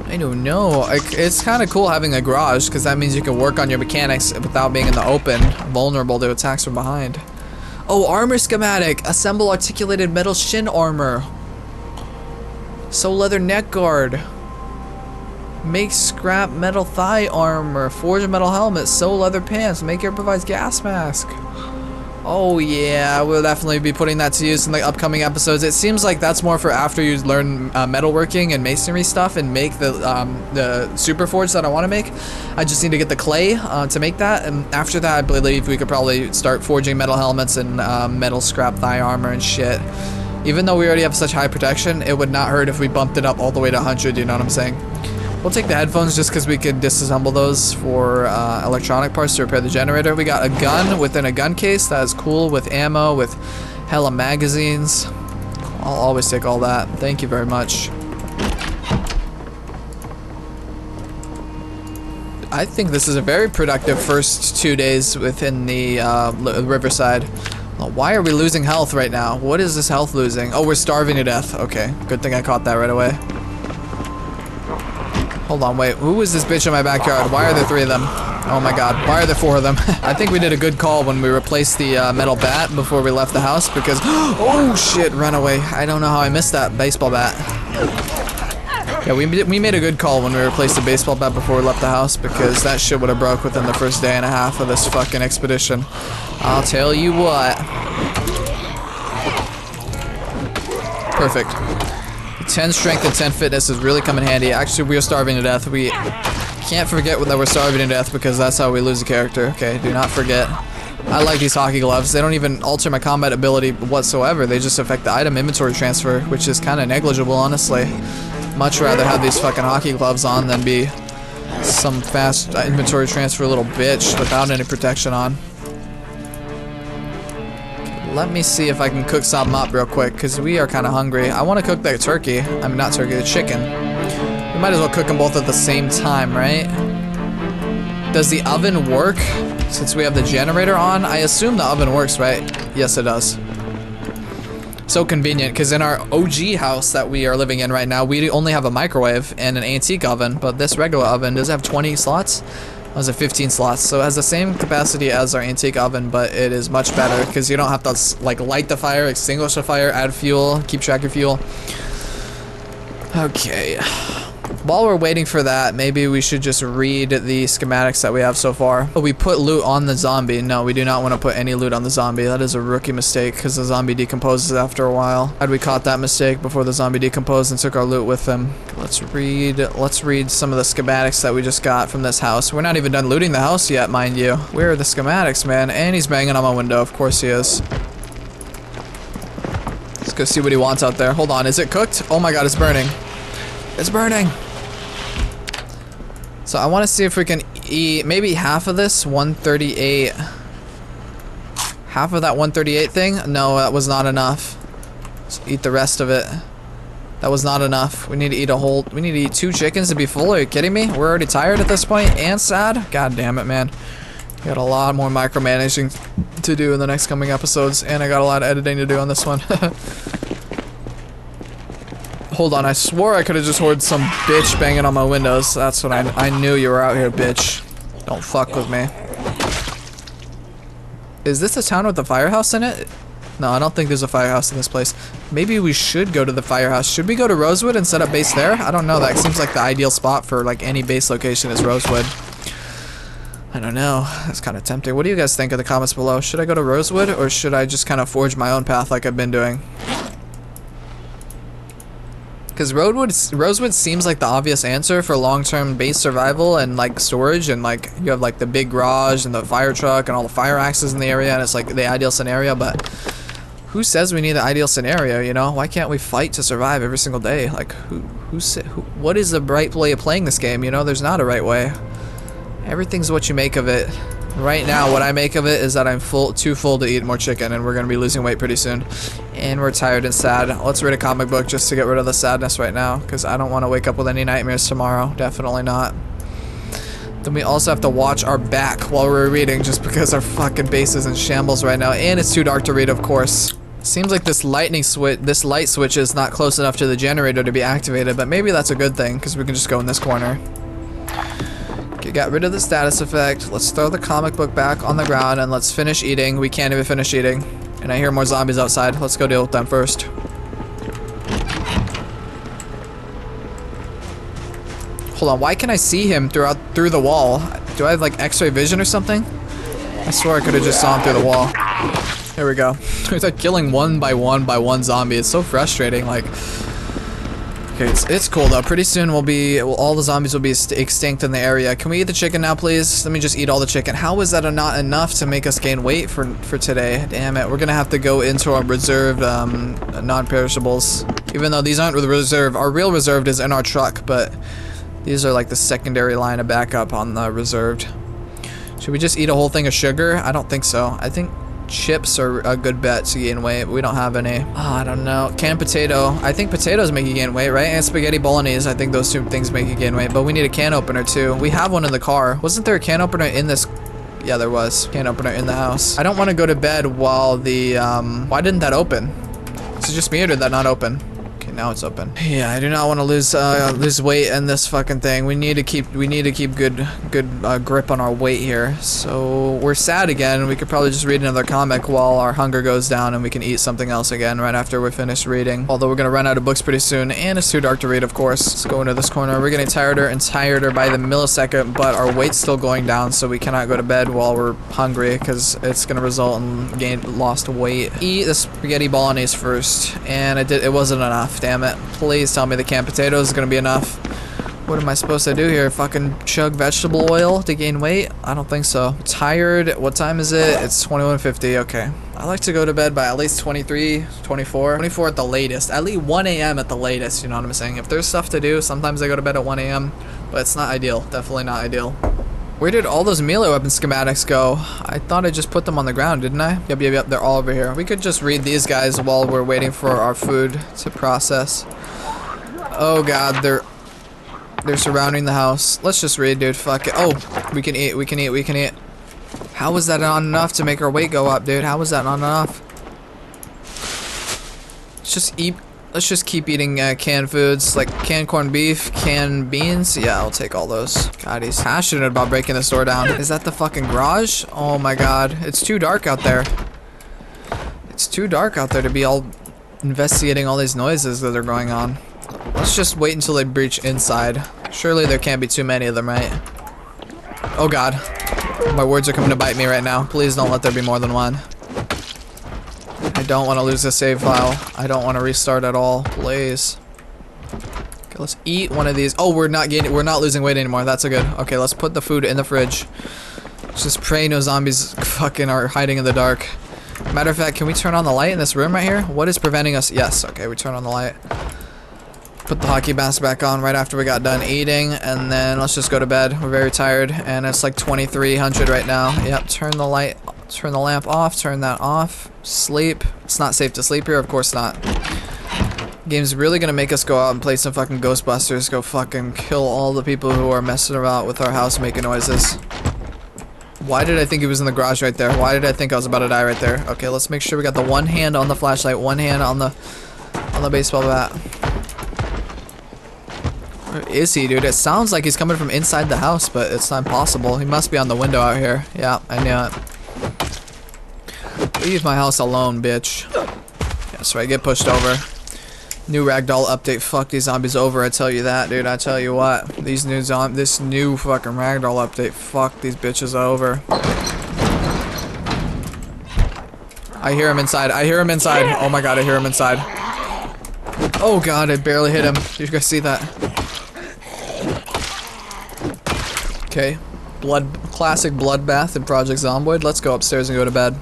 I don't know. It's kind of cool having a garage because that means you can work on your mechanics without being in the open, vulnerable to attacks from behind. Oh, armor schematic. Assemble articulated metal shin armor. Soul leather neck guard. Make scrap metal thigh armor. Forge a metal helmet. Sew leather pants. Make improvised gas mask. Oh yeah, we'll definitely be putting that to use in the upcoming episodes. It seems like that's more for after you learn metalworking and masonry stuff and make the super forge that I want to make. I just need to get the clay to make that, and after that I believe we could probably start forging metal helmets and metal scrap thigh armor and shit. Even though we already have such high protection, it would not hurt if we bumped it up all the way to 100, you know what I'm saying? We'll take the headphones just because we could disassemble those for electronic parts to repair the generator. We got a gun within a gun case. That is cool, with ammo, with hella magazines. I'll always take all that. Thank you very much. I think this is a very productive first 2 days within the Riverside. Why are we losing health right now? What is this health losing? Oh, we're starving to death. Okay, good thing I caught that right away. Hold on, wait. Who is this bitch in my backyard? Why are there 3 of them? Oh my god, why are there 4 of them? I think we did a good call when we replaced the metal bat before we left the house because... Oh shit, run away. I don't know how I missed that baseball bat. Yeah, we made a good call when we replaced the baseball bat before we left the house because that shit would have broke within the first day and a half of this fucking expedition. I'll tell you what. Perfect. 10 strength and 10 fitness is really coming handy. Actually, we are starving to death. We can't forget that we're starving to death because that's how we lose a character. Okay, do not forget. I like these hockey gloves. They don't even alter my combat ability whatsoever. They just affect the item inventory transfer, which is kind of negligible, honestly. Much rather have these fucking hockey gloves on than be some fast inventory transfer little bitch without any protection on. Let me see if I can cook something up real quick, because we are kind of hungry. I want to cook that turkey. I mean, not turkey, the chicken. We might as well cook them both at the same time, right? Does the oven work since we have the generator on? I assume the oven works, right? Yes, it does. So convenient, because in our OG house that we are living in right now, we only have a microwave and an antique oven, but this regular oven does have 20 slots. It has 15 slots, so it has the same capacity as our antique oven, but it is much better because you don't have to like light the fire, extinguish the fire, add fuel, keep track of fuel. Okay, While we're waiting for that, maybe we should just read the schematics that we have so far. Oh, we put loot on the zombie. No, we do not want to put any loot on the zombie. That is a rookie mistake because the zombie decomposes after a while. Had we caught that mistake before the zombie decomposed and took our loot with him. Let's read some of the schematics that we just got from this house. We're not even done looting the house yet, mind you. Where are the schematics, man? And he's banging on my window. Of course he is. Let's go see what he wants out there. Hold on, is it cooked? Oh my god, it's burning. It's burning. So I want to see if we can eat maybe half of this 138. Half of that 138 thing? No, that was not enough. Let's eat the rest of it. That was not enough. We need to eat we need to eat 2 chickens to be full. Are you kidding me? We're already tired at this point and sad. God damn it, man. We got a lot more micromanaging to do in the next coming episodes, and I got a lot of editing to do on this one. Hold on, I swore I could have just heard some bitch banging on my windows. That's what I knew you were out here, bitch. Don't fuck with me. Is this a town with a firehouse in it? No, I don't think there's a firehouse in this place. Maybe we should go to the firehouse. Should we go to Rosewood and set up base there? I don't know. That seems like the ideal spot for like any base location is Rosewood. I don't know. That's kind of tempting. What do you guys think in the comments below? Should I go to Rosewood or should I just kind of forge my own path like I've been doing? Because Rosewood seems like the obvious answer for long-term base survival and like storage, and like you have like the big garage and the fire truck and all the fire axes in the area, and it's like the ideal scenario. But who says we need the ideal scenario, you know? Why can't we fight to survive every single day? Like what is the right way of playing this game, you know? There's not a right way. Everything's what you make of it. Right now, what I make of it is that I'm too full to eat more chicken, and we're going to be losing weight pretty soon. And we're tired and sad. Let's read a comic book just to get rid of the sadness right now, because I don't want to wake up with any nightmares tomorrow. Definitely not. Then we also have to watch our back while we're reading, just because our fucking base is in shambles right now, and it's too dark to read, of course. Seems like this light switch is not close enough to the generator to be activated, but maybe that's a good thing, because we can just go in this corner. Okay, got rid of the status effect. Let's throw the comic book back on the ground and let's finish eating. We can't even finish eating. And I hear more zombies outside. Let's go deal with them first. Hold on, why can I see him through the wall? Do I have like X-ray vision or something? I swear I could have just saw him through the wall. There we go. It's like killing one by one zombie. It's so frustrating. Like, okay, it's cool though. Pretty soon all the zombies will be extinct in the area. Can we eat the chicken now, please? Let me just eat all the chicken. How is that not enough to make us gain weight for today? Damn it. We're gonna have to go into our reserved non-perishables. Even though these aren't the reserve. Our real reserved is in our truck, but these are like the secondary line of backup on the reserved. Should we just eat a whole thing of sugar? I don't think so. I think chips are a good bet to gain weight, but we don't have any. Oh, I don't know. Canned potato. I think potatoes make you gain weight, right? And spaghetti bolognese. I think those 2 things make you gain weight, but we need a can opener too. We have one in the car. Wasn't there a can opener in this? Yeah, there was. Can opener in the house. I don't want to go to bed while the, why didn't that open? Is it just me or did that not open? Okay, now it's open. Yeah, I do not want to lose weight in this fucking thing. We need to keep good grip on our weight here. So we're sad again. We could probably just read another comic while our hunger goes down, and we can eat something else again right after we're finished reading. Although we're gonna run out of books pretty soon, and it's too dark to read, of course. Let's go into this corner. We're getting tireder and tireder by the millisecond, but our weight's still going down, so we cannot go to bed while we're hungry, because it's gonna result in lost weight. Eat the spaghetti bolognese first, and it wasn't enough. Damn it. Please tell me the canned potatoes is gonna be enough. What am I supposed to do here? Fucking chug vegetable oil to gain weight? I don't think so. Tired. What time is it? It's 21:50. Okay. I like to go to bed by at least 23, 24. 24 at the latest. At least 1 a.m. at the latest, you know what I'm saying? If there's stuff to do, sometimes I go to bed at 1 a.m. But it's not ideal. Definitely not ideal. Where did all those melee weapon schematics go? I thought I just put them on the ground, didn't I? Yep, they're all over here. We could just read these guys while we're waiting for our food to process. Oh god, they're surrounding the house. Let's just read, dude. Fuck it. Oh, we can eat. How was that not enough to make our weight go up, dude? How was that not enough? Let's just keep eating canned foods, like canned corned beef, canned beans. Yeah, I'll take all those. God, he's passionate about breaking this door down. Is that the fucking garage? Oh my god. It's too dark out there. It's too dark out there to be all investigating all these noises that are going on. Let's just wait until they breach inside. Surely there can't be too many of them, right? Oh god. My words are coming to bite me right now. Please don't let there be more than one. I don't want to lose the save file. I don't want to restart at all. Please. Okay, let's eat one of these. Oh, we're not losing weight anymore. That's a good. Okay, let's put the food in the fridge. Let's just pray no zombies fucking are hiding in the dark. Matter of fact, can we turn on the light in this room right here? What is preventing us? Yes, okay, we turn on the light. Put the hockey mask back on right after we got done eating, and then let's just go to bed. We're very tired, and it's like 2300 right now. Yep, turn the lamp off, turn that off. Sleep. It's not safe to sleep here, of course not. Game's really gonna make us go out and play some fucking Ghostbusters, go fucking kill all the people who are messing around with our house making noises. Why did I think he was in the garage right there? Why did I think I was about to die right there? Okay, let's make sure we got the one hand on the flashlight, one hand on the baseball bat. Where is he, dude? It sounds like he's coming from inside the house, but it's not possible. He must be on the window out here. Yeah, I knew it. Leave my house alone, bitch. Yeah, so I get pushed over. New ragdoll update. Fuck these zombies over. I tell you that, dude. I tell you what. This new fucking ragdoll update. Fuck these bitches over. I hear him inside. I hear him inside. Oh my god, I hear him inside. Oh god, I barely hit him. Did you guys see that? Okay. Classic bloodbath in Project Zomboid. Let's go upstairs and go to bed.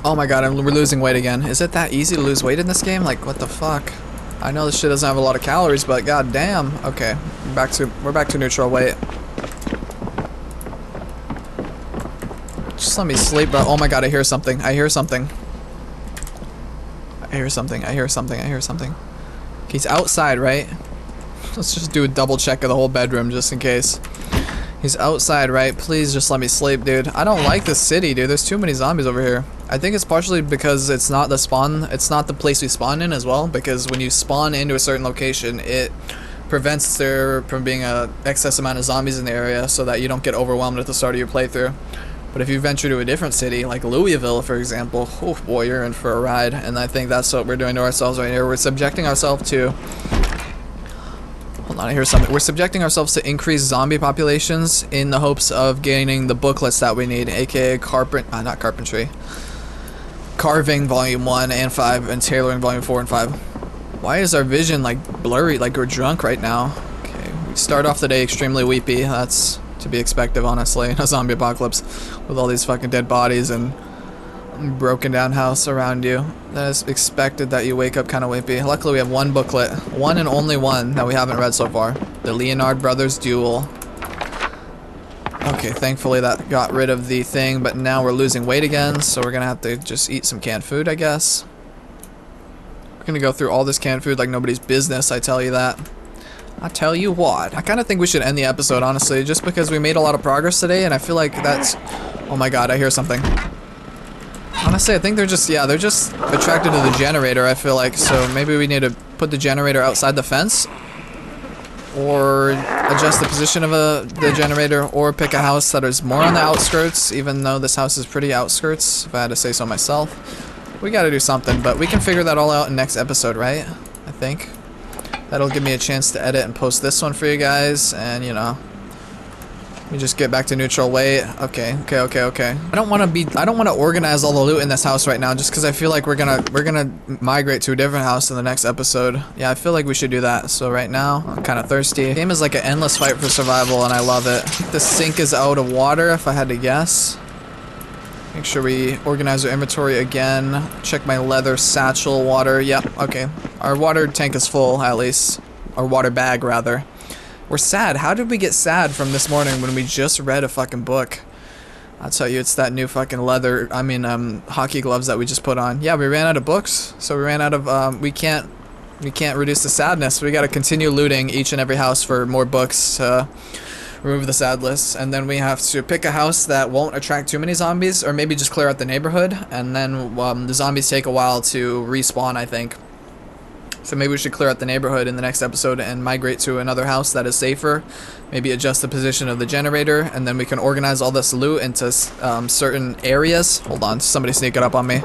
Oh my god, we're losing weight again. Is it that easy to lose weight in this game? Like, what the fuck? I know this shit doesn't have a lot of calories, but god damn. Okay, we're back to neutral weight. Just let me sleep, bro. Oh my god, I hear something. I hear something. I hear something. I hear something. I hear something. He's outside, right? Let's just do a double check of the whole bedroom just in case. He's outside, right? Please just let me sleep, dude. I don't like this city, dude. There's too many zombies over here. I think it's partially because it's not the place we spawn in as well, because when you spawn into a certain location, it prevents there from being a excess amount of zombies in the area so that you don't get overwhelmed at the start of your playthrough. But if you venture to a different city, like Louisville, for example, oh boy, you're in for a ride. And I think that's what we're doing to ourselves right here. We're subjecting ourselves to... Hold on, I hear something. We're subjecting ourselves to increased zombie populations in the hopes of gaining the booklets that we need, aka not carpentry. Carving Volume 1 and 5, and tailoring Volume 4 and 5. Why is our vision, like, blurry, like we're drunk right now? Okay, we start off the day extremely weepy. That's to be expected, honestly, in a zombie apocalypse with all these fucking dead bodies and broken down house around you. That is expected that you wake up kind of weepy. Luckily, we have one booklet, one and only one that we haven't read so far. The Leonard Brothers Duel. Okay, thankfully that got rid of the thing, but now we're losing weight again, so we're gonna have to just eat some canned food, I guess. We're gonna go through all this canned food like nobody's business, I tell you that. I tell you what. I kind of think we should end the episode, honestly, just because we made a lot of progress today, and I feel like that's... Oh my god, I hear something. Honestly, I think they're just attracted to the generator, I feel like, so maybe we need to put the generator outside the fence, or adjust the position of the generator, or pick a house that is more on the outskirts, even though this house is pretty outskirts, if I had to say so myself. We gotta do something, but we can figure that all out in next episode, right? I think. That'll give me a chance to edit and post this one for you guys, and you know, let me just get back to neutral weight. Okay. I don't want to organize all the loot in this house right now, just because I feel like we're gonna migrate to a different house in the next episode. Yeah, I feel like we should do that. So right now, I'm kind of thirsty. The game is like an endless fight for survival, and I love it. The sink is out of water, if I had to guess. Make sure we organize our inventory again. Check my leather satchel water. Yep, okay. Our water tank is full, at least. Our water bag, rather. We're sad. How did we get sad from this morning when we just read a fucking book? I'll tell you, it's that new fucking hockey gloves that we just put on. Yeah, we ran out of books. So we ran out of, we can't reduce the sadness. We gotta continue looting each and every house for more books to remove the sad list. And then we have to pick a house that won't attract too many zombies, or maybe just clear out the neighborhood. And then the zombies take a while to respawn, I think. So maybe we should clear out the neighborhood in the next episode and migrate to another house that is safer. Maybe adjust the position of the generator, and then we can organize all this loot into certain areas. Hold on, somebody sneaking up on me.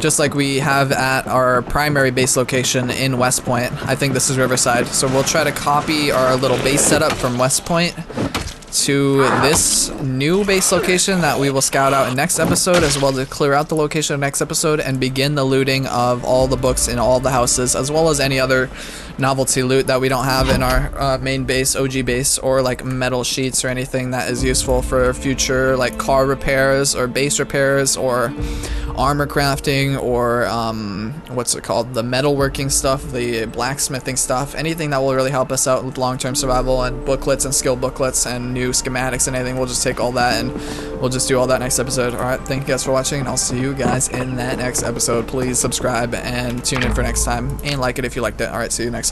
Just like we have at our primary base location in West Point. I think this is Riverside. So we'll try to copy our little base setup from West Point to this new base location that we will scout out in next episode, as well as clear out the location of next episode and begin the looting of all the books in all the houses, as well as any other novelty loot that we don't have in our main base, OG base, or like metal sheets or anything that is useful for future like car repairs or base repairs or armor crafting or what's it called, the metalworking stuff, the blacksmithing stuff, anything that will really help us out with long-term survival, and booklets and skill booklets and new schematics and anything. We'll just take all that and we'll just do all that next episode. Alright, thank you guys for watching, and I'll see you guys in that next episode. Please subscribe and tune in for next time, and like it if you liked it. Alright, see you next